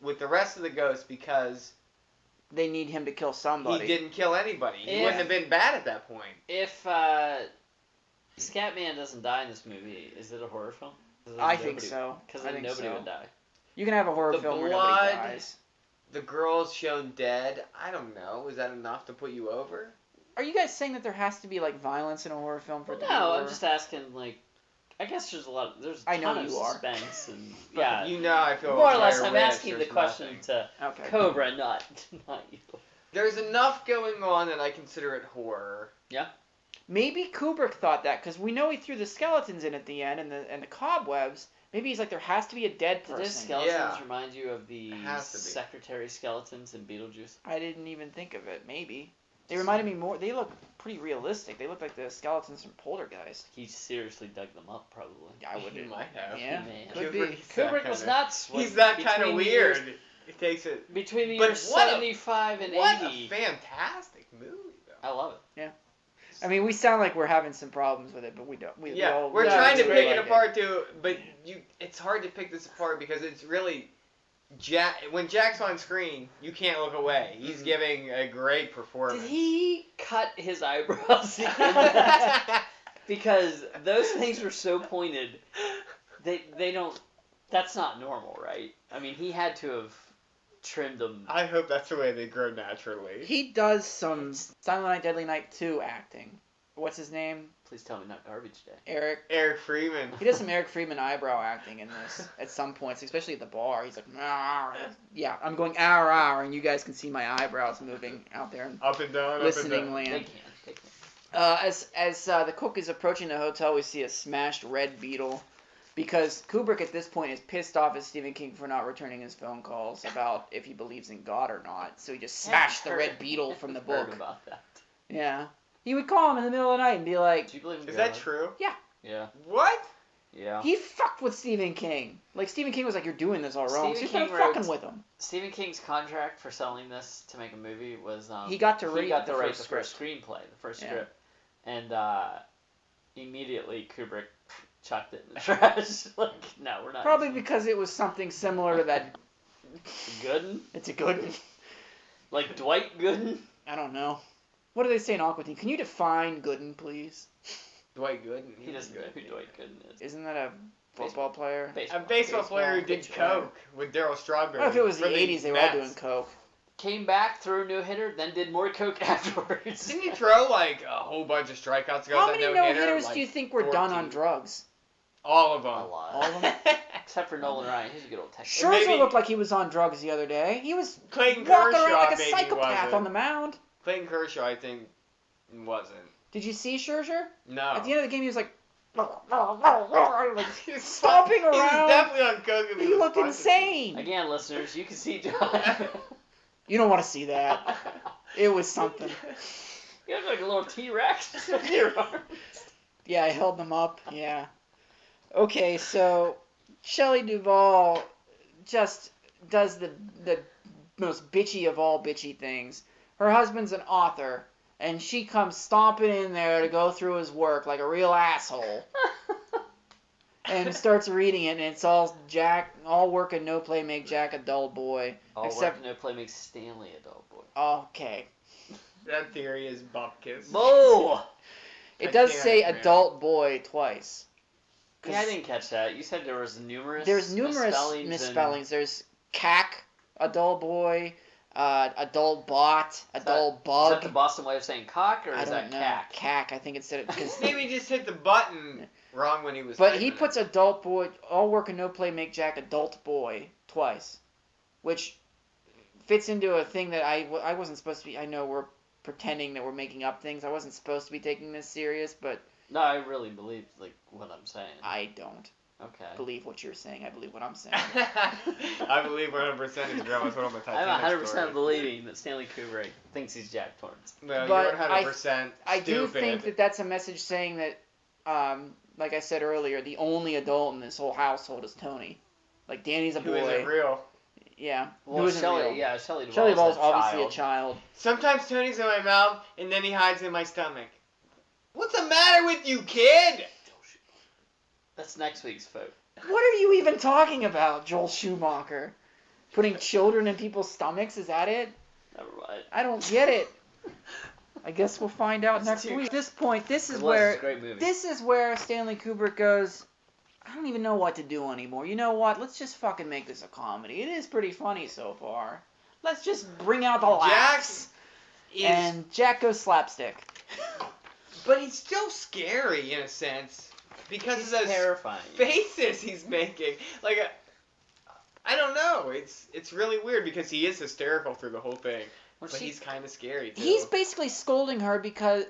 with the rest of the ghosts? Because They need him to kill somebody. he didn't kill anybody. He Yeah. wouldn't have been bad at that point. If Scatman doesn't die in this movie, is it a horror film? I think so. Because I then think nobody so. would die. You can have a horror The film where blood- nobody dies. The girl's shown dead. I don't know. Is that enough to put you over? Are you guys saying that there has to be like violence in a horror film for it to be No, horror? I'm just asking. Like, I guess there's a lot. There's a I know ton of you are. suspense and yeah. You know I feel More or less, very I'm rich, asking the there's question nothing. to Okay. Cobra, not you. There's enough going on that I consider it horror. Maybe Kubrick thought that because we know he threw the skeletons in at the end and the cobwebs. Maybe he's like, there has to be a dead Did those person. skeletons Yeah. remind you of the It has to be. secretary skeletons in Beetlejuice? I didn't even think of it. Maybe. They reminded me more. They look pretty realistic. They look like the skeletons from Poltergeist. He seriously dug them up, probably. I would. He might have. Yeah, Man. could be. Kubrick was nuts. He's that kind of between the weird. years- It takes it. Between the But years what a- 75 and What 80. a fantastic movie, though. I love it. I mean, we sound like we're having some problems with it, but we don't. Yeah, all- we're no, trying to it's pick great. it apart too, but it's hard to pick this apart because it's really when Jack's on screen, you can't look away. He's giving a great performance. Did he cut his eyebrows? Because those things were so pointed. They don't. That's not normal, right? I mean, he had to have trimmed them. I hope that's the way they grow naturally. He does some Silent Night, Deadly Night 2 acting. What's his name? Please tell me not Garbage Day. Eric Freeman. He does some Eric Freeman eyebrow acting in this at some points, especially at the bar. He's like, "Arr." Yeah, I'm going "Arr," and you guys can see my eyebrows moving out there in Up and down, listening up and down. They land. can. They can. As the cook is approaching the hotel, we see a smashed red beetle, because Kubrick at this point is pissed off at Stephen King for not returning his phone calls about if he believes in God or not. So he just smashed the red beetle from the Heard book. about that. Yeah, he would call him in the middle of the night and be like, Do you believe in Is God? that true? Yeah. What? Yeah. he fucked with Stephen King. Like Stephen King was like, "You're doing this all wrong." Stephen So he King started fucking wrote- with him. Stephen King's contract for selling this to make a movie was He got to he read got the to write first the first screenplay, the first Yeah. script, and immediately Kubrick chucked it in the trash. Like, no, we're not. Probably because it was something similar to that. Gooden, It's a good one. like Dwight Gooden. I don't know. What do they say in Aqua Teen? Can you define Gooden, please? Dwight Gooden. He doesn't know who Dwight Gooden is. Isn't that a football player? A baseball player who did Baseball. coke with Daryl Strawberry. Well, if it was the for 80s, they were all Mets. doing coke. Came back, threw a no-hitter, then did more coke afterwards. Didn't he throw like a whole bunch of strikeouts? How many no-hitter? no-hitters Like do you think were done on 14. drugs? All of them. A lot. All of them? Except for Nolan Ryan. He's a good old Texas. Scherzer maybe- looked like he was on drugs the other day. He was Clayton walking Kershaw around like a maybe psychopath wasn't. on the mound. Clayton Kershaw, I think, wasn't. Did you see Scherzer? No. At the end of the game, he was like, like He was stomping He was around. definitely on coke. if He was looked punching. insane. Again, listeners, you can see John. You don't want to see that. It was something. You look like a little T-Rex. Yeah, I held them up. Yeah. Okay, so Shelley Duvall just does the most bitchy of all bitchy things. Her husband's an author, and she comes stomping in there to go through his work like a real asshole. And starts reading it, and it's all Jack, all work and no play make Jack a dull boy. All Except, work, no play makes Stanley a dull boy. okay. That theory is bupkis. Whoa! It I does can't, say man. adult boy twice. Yeah, I didn't catch that. You said there was numerous. There's numerous misspellings. There's cack, a dull boy, a dull bot, a dull Is bug. that the Boston way of saying cock, or I is don't that know. cack? Cack, I think it said it. 'Cause- Maybe he just hit the button wrong when he was. but typing he it. puts adult boy, all work and no play make Jack adult boy twice, which fits into a thing that I wasn't supposed to be. I know we're pretending that we're making up things. I wasn't supposed to be taking this serious, but No, I really believe like what I'm saying. I don't Okay. believe what you're saying. I believe what I'm saying. I believe 100% his grandma's one of the Titanic I'm 100% stories. believing that Stanley Kubrick thinks he's Jack Torrance. No, But you're 100% I do stupid. think that that's a message saying that, like I said earlier, the only adult in this whole household is Tony. Like Danny's a Who boy. isn't real. Yeah. Well, who isn't Shelley, real. yeah, Shelley Duvall's Shelley Duvall's a obviously child. a child. Sometimes Tony's in my mouth, and then he hides in my stomach. What's the matter with you, kid? That's next week's vote. What are you even talking about, Joel Schumacher? Putting children in people's stomachs? Is that it? Never mind. I don't get it. I guess we'll find out That's next too- week. At this point, this is It was a where great movie. this is where Stanley Kubrick goes, I don't even know what to do anymore. You know what? Let's just fucking make this a comedy. It is pretty funny so far. Let's just bring out the laughs. And Jack goes slapstick. But he's still scary in a sense because He's of those terrifying. faces he's making. Like, I don't know. It's really weird because he is hysterical through the whole thing, Well, but she- he's kind of scary too. He's basically scolding her because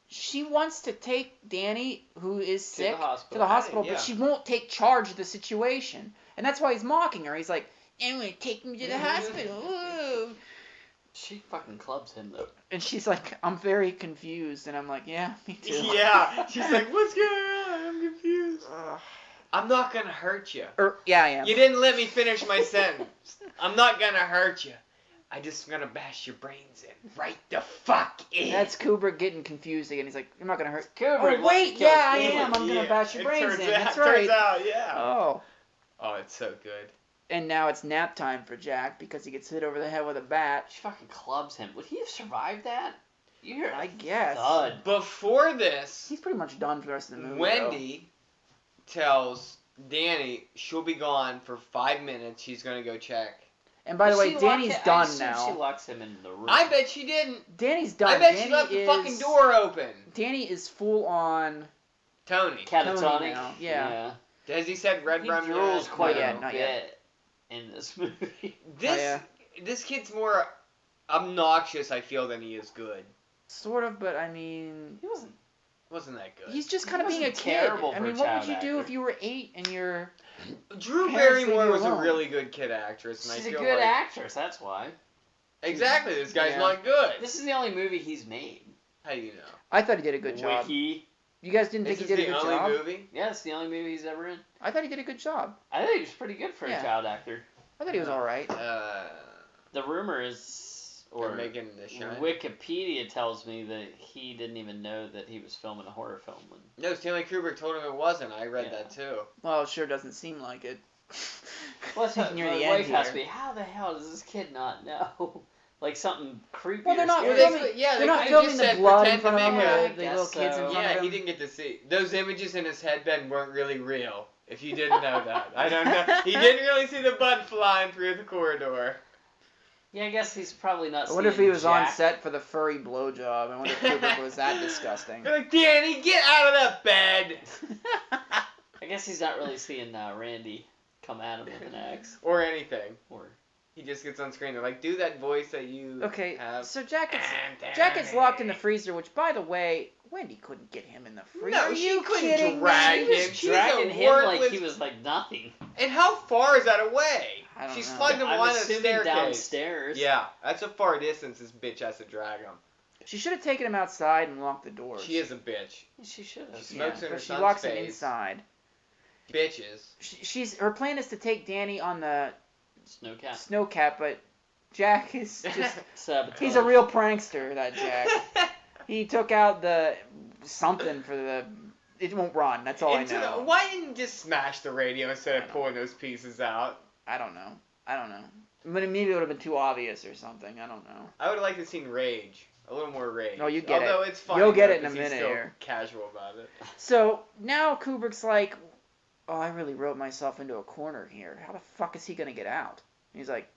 she wants to take Danny, who is sick, to the hospital, Yeah. but she won't take charge of the situation. And that's why he's mocking her. He's like, I'm going to take him to the hospital. Ooh. She fucking clubs him though. And she's like, I'm very confused. And I'm like, yeah, me too. Yeah. She's like, what's going on? I'm confused. Ugh. I'm not gonna hurt you. Yeah, I am. You didn't let me finish my sentence. I'm not gonna hurt you. I just gonna bash your brains in. Right the fuck in. That's Kubrick getting confused again. He's like, I'm not gonna hurt. Kubrick. Oh wait, yeah, I Stanley. am. I'm gonna bash your It brains turns in. out- That's right. Turns out, yeah. Oh. Oh, it's so good. And now it's nap time for Jack because he gets hit over the head with a bat. She fucking clubs him. Would he have survived that? You're a I guess. thud. Before this, He's pretty much done for the rest of the movie. Wendy tells Danny she'll be gone for 5 minutes. She's gonna go check. And by the way, She Danny's locked it- I done assume now. She locks him in the room. I bet she didn't. Danny's done. I bet Danny she left the is, fucking door open. Danny is full on. Tony. Tony Catatonic. now, yeah. Has he said red He rum drools yet? quite yet, a not bit yet. in this movie. This Oh, yeah. this kid's more obnoxious, I feel, than he is good. Sort of, but I mean, He wasn't. Wasn't that good? he's just He kind of being a wasn't kid. terrible I for a mean, what would child you do actor. if you were 8 and you're? Drew Parents leave Barrymore you was a alone. really good kid actress, and She's I a feel good like actress. That's why. exactly this guy's Yeah. not good. This is the only movie he's made. How do you know? I thought he did a good job. Wiki. You guys didn't This think is he did a the good only job? movie. Yeah, it's the only movie he's ever in. I thought he did a good job. I think he was pretty good for Yeah. a child actor. I thought he was all right. The rumor is, Or or making the shine. Wikipedia tells me that he didn't even know that he was filming a horror film. When, No, Stanley Kubrick told him it wasn't. I read Yeah. that too. Well, it sure doesn't seem like it. well, that's Near my the wife end asked here. me, how the hell does this kid not know? Like something creepy. Well, they're or not scary. filming- yeah, They're not they filming just the said blood in pretend front to of him, make or a- the I little guess kids in so. front Yeah, of he him. didn't get to see those images in his headband weren't really real. If you didn't know that, I don't know. He didn't really see the bud flying through the corridor. Yeah, I guess he's probably not. I wonder if he seeing was on Jack. set for the furry blowjob. I wonder if Kubrick was that disgusting. They're like, Danny, get out of that bed, I guess he's not really seeing Randy come at him with an axe. or anything. Or He just gets on screen. They're like, do that voice that you Okay, have. so Jack gets locked in the freezer, which, by the way, Wendy couldn't get him in the freezer. No, Are she you couldn't kidding drag me? him. She's dragging a him like worthless- he was like nothing. And how far is that away? I don't She know. slugged him I'm along the assuming staircase. downstairs. Yeah, that's a far distance this bitch has to drag him. She should have taken him outside and locked the doors. She is a bitch. She should have. She smokes in her but she son's locks him face. inside. Bitches. Her plan is to take Danny on the Snowcat. snowcat, but Jack is just Sabotage. he's a real prankster, that Jack. He took out the something for the it won't run. That's all I know. Why didn't you just smash the radio instead I of know. pulling those pieces out? I don't know. But maybe it would have been too obvious or something. I don't know. I would have liked to have seen rage. A little more rage. Oh, you get it. Although it's funny. You'll get though, it in a 'cause he's minute still here. casual about it. So now Kubrick's like, oh, I really wrote myself into a corner here. How the fuck is he gonna get out? And he's like,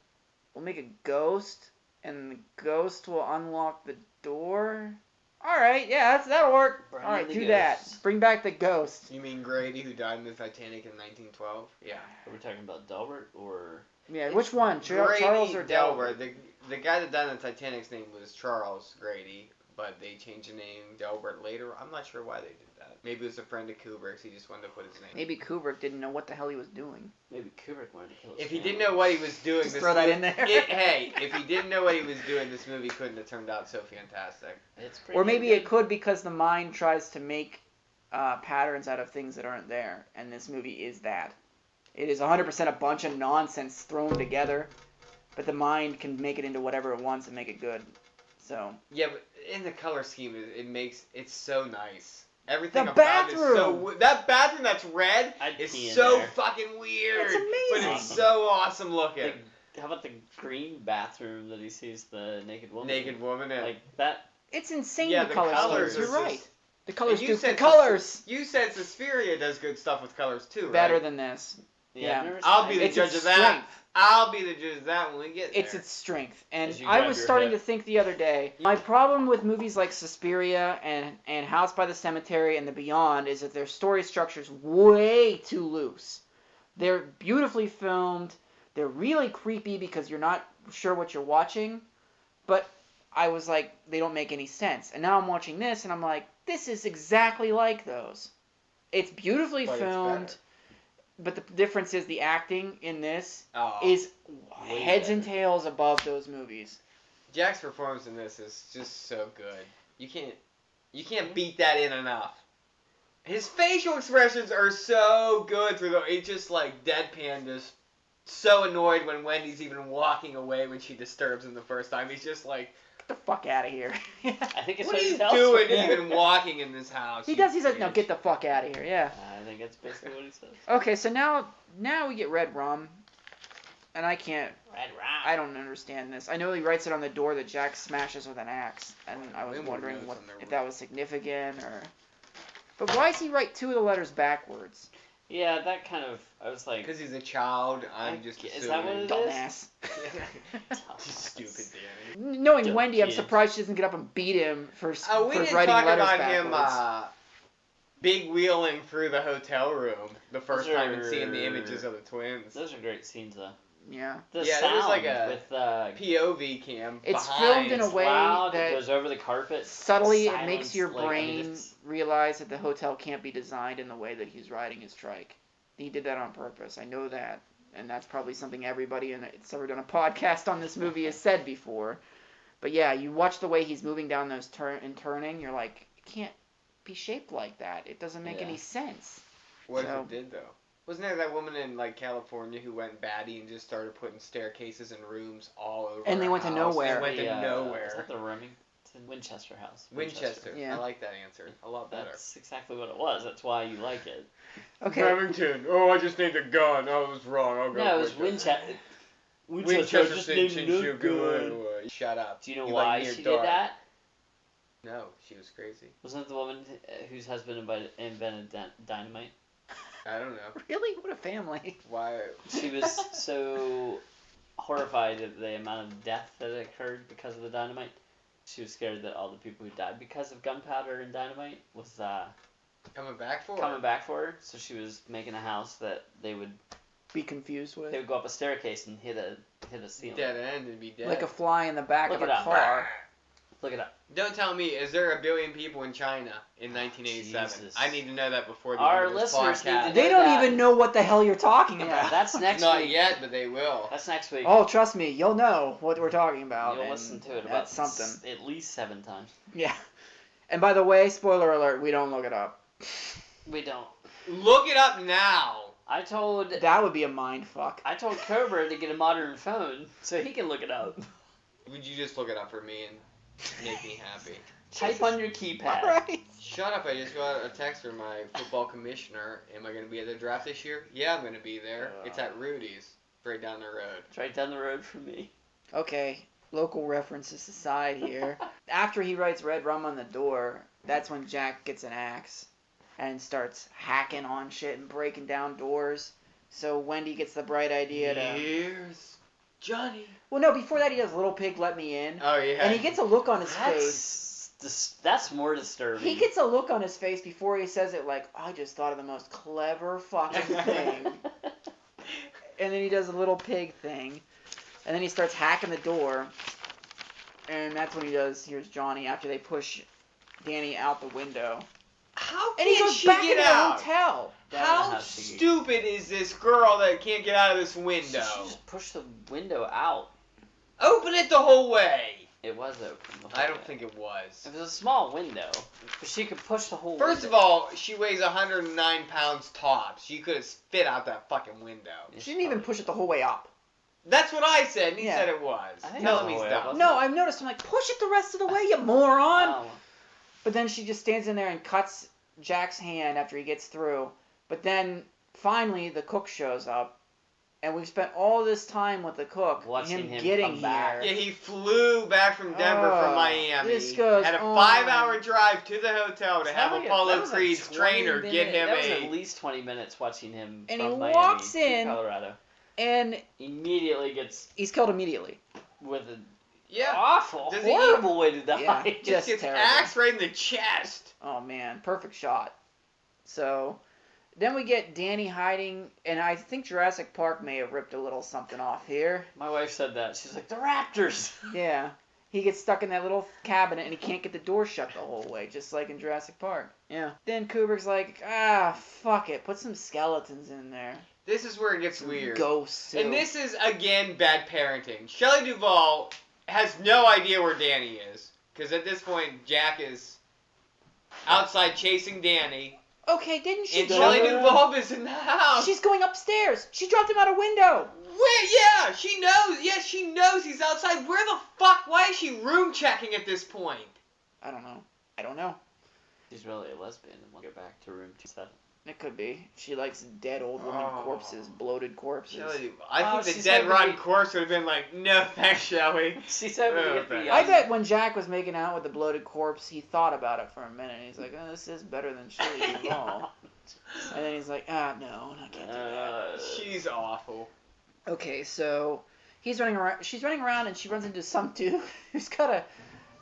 we'll make a ghost, and the ghost will unlock the door. All right, yeah, that'll work. Bring All right, in the do that. ghosts. Bring back the ghost. You mean Grady, who died in the Titanic in 1912? Yeah. Are we talking about Delbert or? Yeah, which one? Charles or Delbert? The guy that died in the Titanic's name was Charles Grady, but they changed the name Delbert later. I'm not sure why they did that. Maybe it was a friend of Kubrick's. He just wanted to put his name. Maybe Kubrick didn't know what the hell he was doing. Maybe Kubrick wanted to kill his If he family. didn't know what he was doing, Just this throw that movie- in there. Hey, if he didn't know what he was doing, this movie couldn't have turned out so fantastic. It's pretty Or maybe good. it could because the mind tries to make patterns out of things that aren't there, and this movie is that. It is 100% a bunch of nonsense thrown together, but the mind can make it into whatever it wants and make it good. So Yeah, but in the color scheme, it's so nice. Everything The about it is so bathroom! that bathroom that's red I'd is pee in so there. fucking weird. It's amazing. But it's so awesome looking. How about the green bathroom that he sees the naked woman? Naked woman in. Like that. it's insane. Yeah, the the color colors schemes. are You're just- right. The colors And do. you The said colors You said Suspiria does good stuff with colors too, right? better than this. Yeah. I've never I'll seen be the it. It's judge its of that. strength. I'll be the judge of that when we get there. It's its strength. And As you I grab was your starting hip. to think the other day, my problem with movies like Suspiria and House by the Cemetery and The Beyond is that their story structure's way too loose. They're beautifully filmed. They're really creepy because you're not sure what you're watching. But I was like, they don't make any sense. And now I'm watching this and I'm like, this is exactly like those. It's beautifully But it's filmed. better. But the difference is the acting in this Oh. is Way heads and better. tails above those movies. Jack's performance in this is just so good. You can't beat that in enough. His facial expressions are so good through it's just like deadpan, just so annoyed when Wendy's even walking away when she disturbs him the first time. He's just like, Get the fuck out of here. I think it's what are he you tells doing her. even walking in this house? He you does. He says, "No, bitch?" get the fuck out of here." Yeah. I think that's basically what he says. Okay, so now we get red rum, and I can't. Red rum. I don't understand this. I know he writes it on the door that Jack smashes with an axe, and I was Wayne wondering knows what on their if that was significant or. But why does he write two of the letters backwards? Yeah, that kind of. I was like. Because he's a child, I'm just assuming. Is that what it is? Dumbass. Stupid Danny. Knowing Dumb Wendy, I'm kid. surprised she doesn't get up and beat him for We for didn't writing talk letters about backwards. him big wheeling through the hotel room the first Those time and are- seeing the images of the twins. Those are great scenes, though. Yeah. The Yeah, sound there was like a with POV cam It's behind. filmed in a way loud, that it goes over the carpet. subtly it silence, makes your like, I mean, brain it's- realize that the hotel can't be designed in the way that he's riding his trike. He did that on purpose. I know that. And that's probably something everybody that's ever done a podcast on this movie has said before. But yeah, you watch the way he's moving down those turning, you're like, it can't be shaped like that. It doesn't make any sense. What So- if it did, though? Wasn't there that woman in, like, California who went batty and just started putting staircases and rooms all over And they her went to house? nowhere. They went to Is nowhere. that the Remington Winchester house? Winchester. Yeah. I like that answer. A lot better. That's exactly what it was. That's why you like it. Okay. Remington. Oh, I just named a gun. I was wrong. I'll go No, it was Winchester. Winchester. Winchester just said named Chinchilla no gun. gun. Shut up. Do you know You why like near she dark. did that? No, she was crazy. Wasn't it the woman whose husband invented dynamite? I don't know. Really? What a family. Why? She was so horrified at the amount of death that occurred because of the dynamite. She was scared that all the people who died because of gunpowder and dynamite was Coming back for coming her? back for her. So she was making a house that they would Be confused with. go up a staircase and hit a ceiling. Dead end and be dead. Like a fly in the back Look of it a up. car. Look it up. Don't tell me, is there 1 billion people in China in 1987? Jesus. I need to know that before the Our end of this listeners need to podcast. know They don't that. even know what the hell you're talking Yeah, about. that's next Not week. yet, but they will. That's next week. Oh, trust me, you'll know what we're talking about. You'll and listen to it about that's something. at least 7 times. Yeah. And by the way, spoiler alert, we don't look it up. We don't. Look it up now. I told That would be a mind fuck. Cobra to get a modern phone so he can look it up. Would you just look it up for me and make me happy? Type on your keypad. Alright. Shut up, I just got a text from my football commissioner. Am I going to be at the draft this year? Yeah, I'm going to be there. It's at Rudy's, right down the road. It's right down the road from me. Okay, local references aside here. After he writes red rum on the door, that's when Jack gets an axe and starts hacking on shit and breaking down doors. So Wendy gets the bright idea to... Here's Johnny. Well, no, before that he does Little Pig Let Me In. Oh, yeah. And he gets a look on his face. That's more disturbing. He gets a look on his face before he says it like, I just thought of the most clever fucking thing. And then he does a Little Pig thing. And then he starts hacking the door. And that's when he does Here's Johnny after they push Danny out the window. How And he can goes she back get into the out? hotel. How stupid is this girl that can't get out of this window? She just pushed the window out. Open it the whole way. It was open. the whole I don't way. think it was. It was a small window, but she could push the whole First of window. all, she weighs 109 pounds tops. She could have spit out that fucking window. She didn't even push it the whole way up. That's what I said, and he Yeah. said it was. I think Tell it was him he's the way dumb. up, wasn't No, I've noticed. I'm like, push it the rest of the way, you moron. Oh. But then she just stands in there and cuts Jack's hand after he gets through. But then finally the cook shows up. And we've spent all this time with the cook, Watching him getting come back. Yeah, he flew back from Denver Oh, from Miami. this goes had a on. 5-hour drive to the hotel to have That Apollo was a Creed's 20 trainer minute- get him That was a... at least 20 minutes watching him And from he Miami walks to in- Colorado. And Immediately gets he's killed immediately. with an Yeah. awful, Does he- horrible way to die. Yeah. Just Just gets terrible. axed right in the chest. Oh man, perfect shot. So then we get Danny hiding, and I think Jurassic Park may have ripped a little something off here. My wife said that. She's like, the raptors. Yeah. He gets stuck in that little cabinet and he can't get the door shut the whole way, just like in Jurassic Park. Yeah. Then Kubrick's like, fuck it. Put some skeletons in there. This is where it gets weird. Ghosts. And this is, again, bad parenting. Shelley Duvall has no idea where Danny is. Because at this point, Jack is outside chasing Danny. Okay, didn't she And go? Shelley Duvall is in the house. She's going upstairs. She dropped him out a window. Where? Yeah, she knows. Yes, she knows he's outside. Where the fuck? Why is she room checking at this point? I don't know. She's really a lesbian and will go back to room 27. It could be. She likes dead old woman corpses, bloated corpses. Shelley, I think the she's dead hoping rotten to- corpse would have been like, no thanks, Shelley. She's hoping to Oh, get the. thanks. I bet when Jack was making out with the bloated corpse, he thought about it for a minute. He's like, oh, this is better than Shelley Duvall. And then he's like, no, I can't do that. She's awful. Okay, so he's running around. She's running around, and she runs into some dude who's got a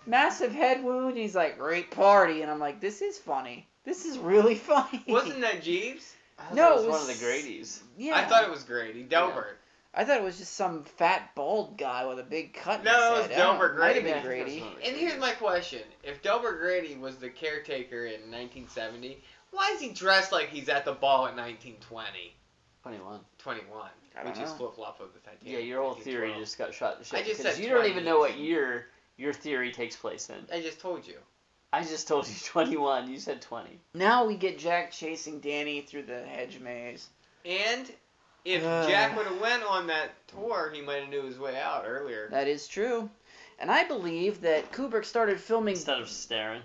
massive head wound. And he's like, great party. And I'm like, this is funny. This is really funny. Wasn't that Jeeves? No, it was it one of was- the Grady's. Yeah. I thought it was Grady. Delbert. I thought it was just some fat bald guy with a big cut. No, in it his was head. I don't know, Delbert might have Grady. been Grady. And here's my question. If Delbert Grady was the caretaker in 1970, why is he dressed like he's at the ball in 1920? 21. 21. I don't Which is know. flip-flop of the Titanic. Yeah, your whole theory 1912. just got shot to shit. I just because said you don't 20. even know what year your theory takes place in. I just told you. I just told you 21. You said 20. Now we get Jack chasing Danny through the hedge maze. And if Jack would have went on that tour, he might have knew his way out earlier. That is true. And I believe that Kubrick started filming. Instead of staring.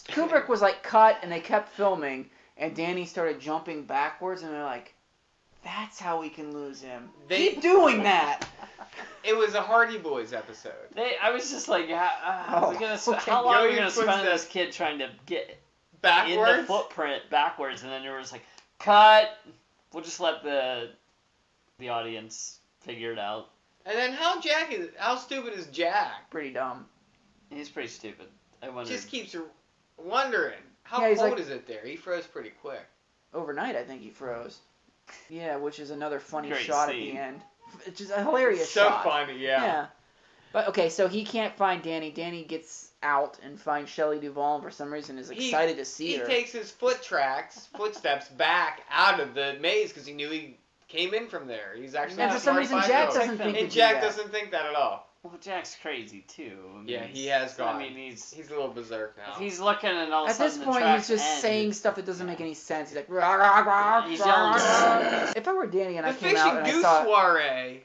Kubrick was like cut, and they kept filming, and Danny started jumping backwards, and they're like, "That's how we can lose him. Keep doing that." It was a Hardy Boys episode. I was just like, how long are we okay. going to spend on this kid trying to get in Backwards? the footprint backwards? And then there was like, cut. We'll just let the audience figure it out. And then how stupid is Jack? Pretty dumb. He's pretty stupid. I wonder. Just keeps wondering. How Yeah, he's cold like- is it there? He froze pretty quick. Overnight, I think he froze. Yeah, which is another funny Great shot scene. at the end. It's just a hilarious So shot. funny, yeah. But okay, so he can't find Danny. Danny gets out and finds Shelley Duvall, and for some reason is excited to see He her. takes his footsteps back out of the maze because he knew he came in from there. He's actually And a for some smart reason, five-year-old. Jack doesn't think to And do Jack that. doesn't think that at all. Well, Jack's crazy too. I mean, Yeah, he has gone. I mean, he's a little berserk now. if he's looking and all of a At sudden this the point, tracks he's just end, saying it's- stuff that doesn't make any sense. He's like, rah, rah, rah, He's rah, yelling. rah. If I were Danny and I the came out fishing and I goose saw, soiree.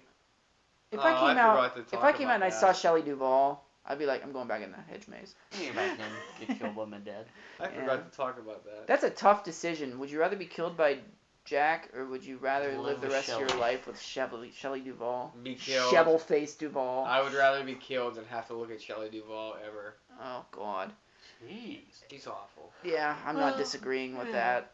if Oh, I I came forgot out, to if talk I came out about and I that. saw Shelley Duvall, I'd be like, I'm going back in the hedge maze. You get back in, get killed, woman dead. I forgot to talk about that. That's a tough decision. Would you rather be killed by Jack, or would you rather Live live the with rest of your Shelley. life with Shelley Duvall? Be killed. Shovel-faced Duvall. I would rather be killed than have to look at Shelley Duvall ever. Oh, God. Jeez. He's awful. Yeah, I'm not disagreeing with that.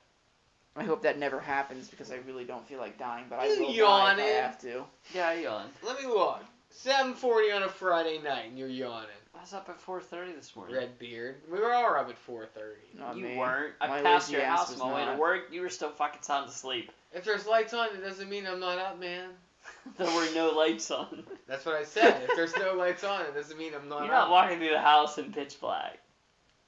I hope that never happens because I really don't feel like dying, but I You will die if yawning? I have to. Yeah, I yawned. Let me look. 7:40 on a Friday night, and you're yawning. I was up at 4:30 this morning. Red beard. We were all up at 4:30. Not You me. weren't. I My passed lazy your ass house was on my way to not. work. You were still fucking sound asleep. If there's lights on, it doesn't mean I'm not up, man. There were no lights on. That's what I said. If there's no lights on, it doesn't mean I'm not You're up. not walking through the house in pitch black.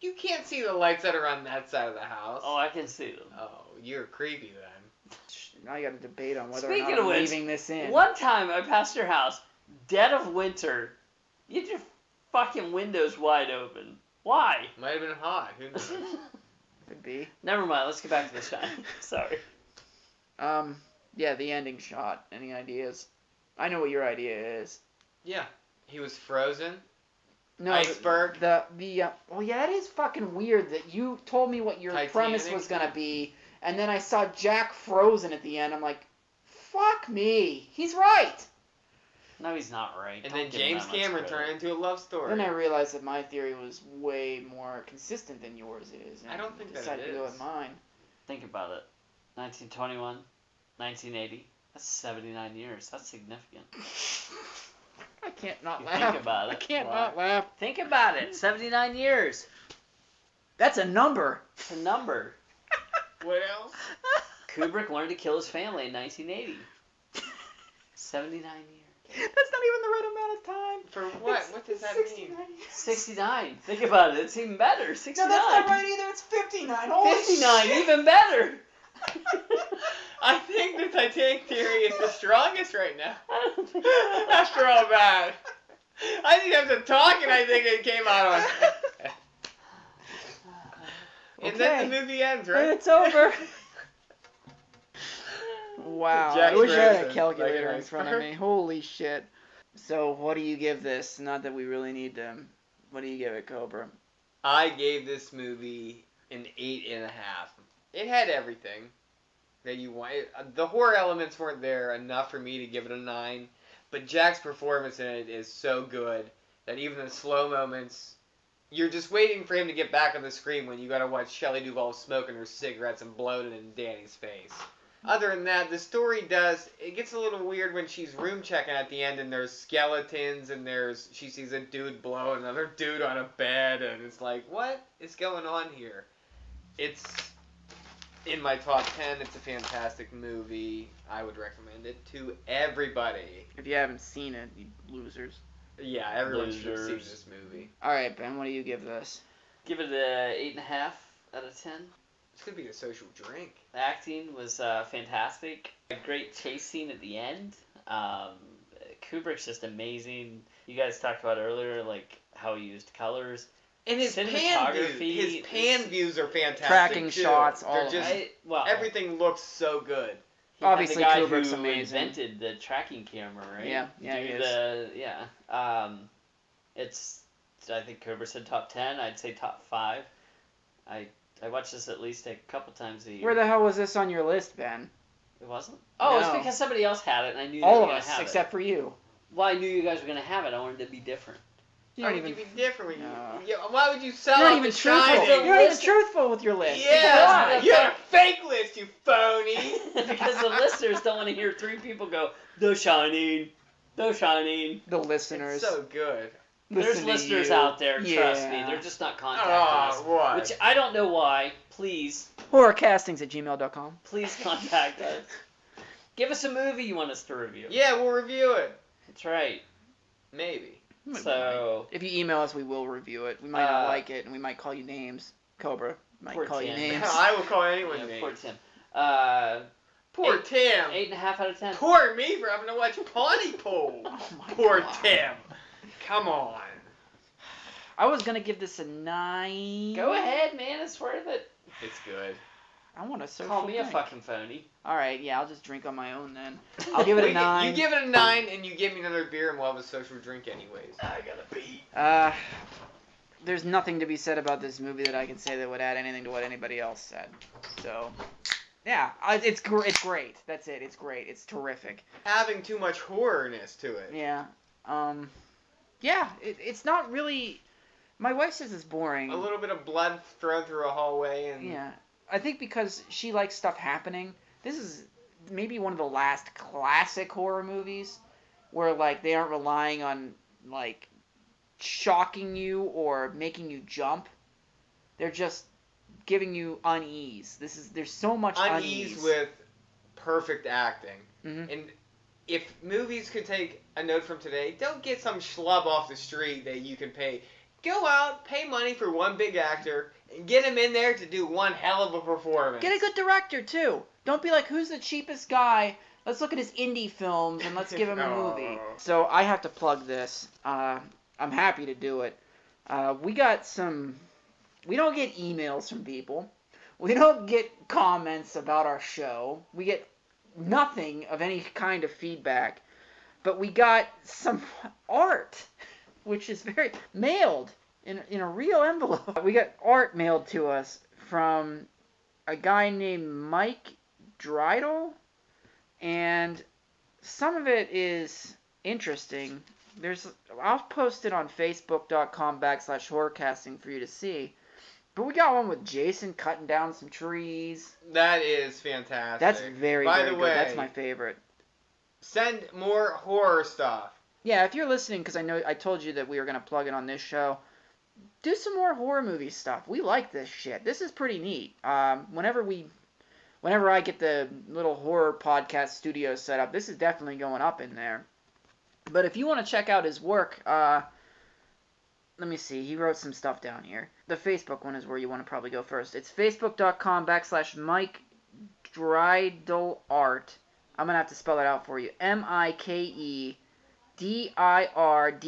You can't see the lights that are on that side of the house. Oh, I can see them. Oh, you're creepy then. Now you got to debate on whether Speaking or not of I'm which, leaving this in. One time I passed your house, dead of winter. You had your fucking windows wide open. Why? Might have been hot. Who knows? Could be. Never mind. Let's get back to the shine. Sorry. Yeah, the ending shot. Any ideas? I know what your idea is. Yeah. He was frozen. No, Iceberg. well, yeah, that is fucking weird that you told me what your premise Titanic. was gonna be, and then I saw Jack frozen at the end. I'm like, fuck me, he's right. No, he's not right. And Don't then give him James that much Cameron credit. turned into a love story. Then I realized that my theory was way more consistent than yours is. And I don't think that decided it to go is. with mine. Think about it. 1921, 1980. That's 79 years. That's significant. I can't not You laugh. think about it. I can't Why? not laugh. Think about it. 79 years. That's a number. It's a number. What else? Kubrick learned to kill his family in 1980. 79 years. That's not even the right amount of time. For what? It's- What does that 69 mean? years. 69. Think about it. It's even better. 69. No, that's not right either. It's 59. Holy 59. shit. Even better. I think the Titanic theory is the strongest right now. I don't think After all that. I didn't have to talk, and I think it came out on. And then the movie ends, right? And it's over. Wow. Jack I wish I had a Harrison, calculator like in front of me. Holy shit. So, what do you give this? Not that we really need them. What do you give it, Cobra? I gave this movie an 8.5. It had everything that you want. The horror elements weren't there enough for me to give it a 9, but Jack's performance in it is so good that even the slow moments, you're just waiting for him to get back on the screen when you gotta watch Shelley Duvall smoking her cigarettes and blowing it in Danny's face. Other than that, the story it gets a little weird when she's room checking at the end and there's skeletons and she sees a dude blow another dude on a bed and it's like, what is going on here? It's in my top 10. It's a fantastic movie. I would recommend it to everybody. If you haven't seen it, you losers. Yeah, everyone should have seen Losers. this movie. Alright, Ben, what do you give this? Give it a 8.5 out of 10. It's gonna be a social drink. The acting was fantastic. A great chase scene at the end. Kubrick's just amazing. You guys talked about earlier, like how he used colors. And his pan views are fantastic. Tracking too. shots, They're all of just, it. everything looks so good. He had Obviously, the guy Kubrick's who amazing. invented the tracking camera, right? Yeah, he is. It's, I think Kubrick said top 10. I'd say top 5. I watch this at least a couple times a year. Where the hell was this on your list, Ben? It wasn't? Oh, No. it's because somebody else had it, and I knew they All were of going to us, have except for you. it. Well, I knew you guys were going to have it. I wanted it to be different. How would you be different? No. Why would you sell You're not out even The truthful. Shining? You're not even truthful with your list. Yeah, Why? you had a fake list, you phony. Because the listeners don't want to hear 3 people go, The Shining, The Shining. The listeners. It's so good. There's Listen to listeners you. out there, trust me. Yeah. They're just not contacting us. What? Which I don't know why. Please Horrorcastings@gmail.com. contact us. Give us a movie you want us to review. Yeah, we'll review it. That's right. Maybe. So, If you email us, we will review it. We might not like it, and we might call you names. Cobra might Poor call you Tim. names. I will call anyone names. poor Tim. Poor Tim. 8.5 out of 10. Poor me for having to watch Pontypool. Oh my Poor God. Tim. Come on. I was gonna give this a 9. Go ahead, man. It's worth it. It's good. I want a social Call me a drink. fucking phony. All right, yeah, I'll just drink on my own then. I'll give it a 9. You give it a 9, and you give me another beer, and we'll have a social drink anyways. I gotta pee. There's nothing to be said about this movie that I can say that would add anything to what anybody else said. So, yeah, it's great. That's it. It's great. It's terrific. Having too much horrorness to it. Yeah. Yeah, it's not really. My wife says it's boring. A little bit of blood thrown through a hallway, and Yeah. I think because she likes stuff happening. This is maybe one of the last classic horror movies where like they aren't relying on like shocking you or making you jump. They're just giving you unease. There's so much unease with perfect acting. Mhm. And if movies could take a note from today, don't get some schlub off the street that you can pay. Go out, pay money for one big actor, and get him in there to do one hell of a performance. Get a good director too. Don't be like, who's the cheapest guy? Let's look at his indie films and let's give him a movie. So I have to plug this. I'm happy to do it. We don't get emails from people. We don't get comments about our show. We get nothing of any kind of feedback. But we got some art, which is mailed in a real envelope. We got art mailed to us from a guy named Mike Dreidel, and some of it is interesting. I'll post it on facebook.com/horrorcasting for you to see. But we got one with Jason cutting down some trees. That is fantastic. That's very By very the good. way, That's my favorite. send more horror stuff. Yeah, if you're listening, because I told you that we were going to plug it on this show, do some more horror movie stuff. We like this shit. This is pretty neat. Whenever I get the little horror podcast studio set up, this is definitely going up in there. But if you want to check out his work, let me see. He wrote some stuff down here. The Facebook one is where you want to probably go first. It's facebook.com/Mike Dreidel Art. I'm going to have to spell it out for you. MikeDreidel DIRDAHLART.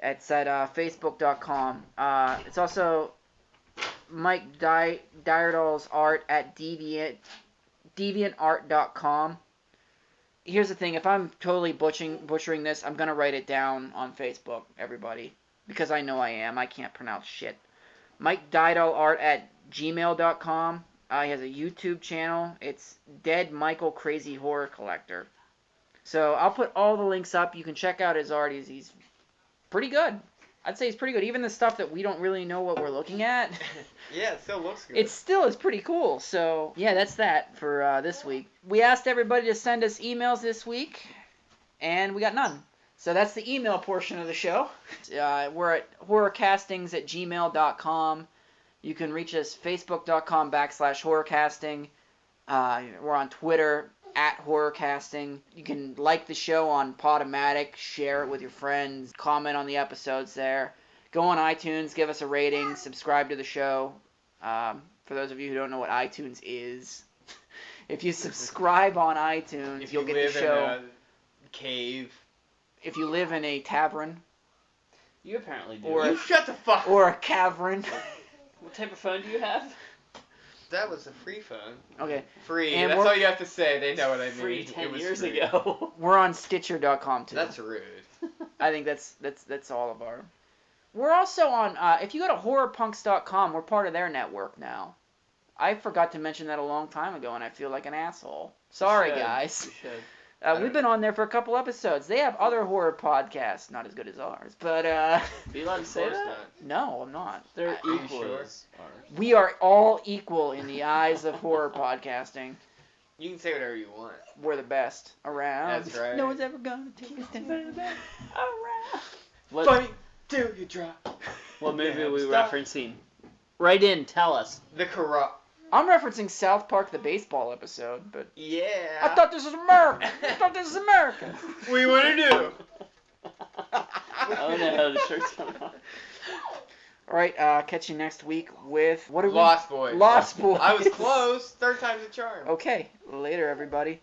It's at facebook.com. It's also Mike Dyerdal's art at deviantart.com. Here's the thing, if I'm totally butchering this, I'm going to write it down on Facebook, everybody. Because I know I am. I can't pronounce shit. Mike Dyerdal art at gmail.com. He has a YouTube channel. It's Dead Michael Crazy Horror Collector. So I'll put all the links up. You can check out his art. He's pretty good. I'd say he's pretty good. Even the stuff that we don't really know what we're looking at. Yeah, it still looks good. It still is pretty cool. So, yeah, that's that for this week. We asked everybody to send us emails this week, and we got none. So that's the email portion of the show. We're at horrorcastings@gmail.com. You can reach us facebook.com/horrorcasting. We're on Twitter @horrorcasting. You can like the show on Podomatic, share it with your friends, comment on the episodes there. Go on iTunes, give us a rating, subscribe to the show. For those of you who don't know what iTunes is, if you subscribe on iTunes, you'll get the show. If you live in a cave. If you live in a tavern. You apparently do. Or shut the fuck up. Or a cavern. What type of phone do you have? That was a free phone. Okay. Free. And That's all you have to say. They know what I mean. Free 10 it was years free. ago. We're on Stitcher.com too. That's rude. I think that's all of our. We're also on. If you go to horrorpunks.com, we're part of their network now. I forgot to mention that a long time ago, and I feel like an asshole. Sorry, guys. You should. We've been on there for a couple episodes. They have other horror podcasts, not as good as ours, but Are you allowed to say Of course that? no, I'm not. They're you equal sure? as ours. We are all equal in the eyes of horror podcasting. You can say whatever you want. We're the best around. That's right. No one's ever gonna take us down. Around. Fight till you drop. What movie are we Stop. referencing? Write in, tell us. The corrupt. I'm referencing South Park, the baseball episode, but Yeah. I thought this was America. I thought this was America. What do you want to do? Oh no, the shirt's coming off. All right, catch you next week with what are we? Lost Boys. Lost Boys. I was close. Third time's a charm. Okay, later, everybody.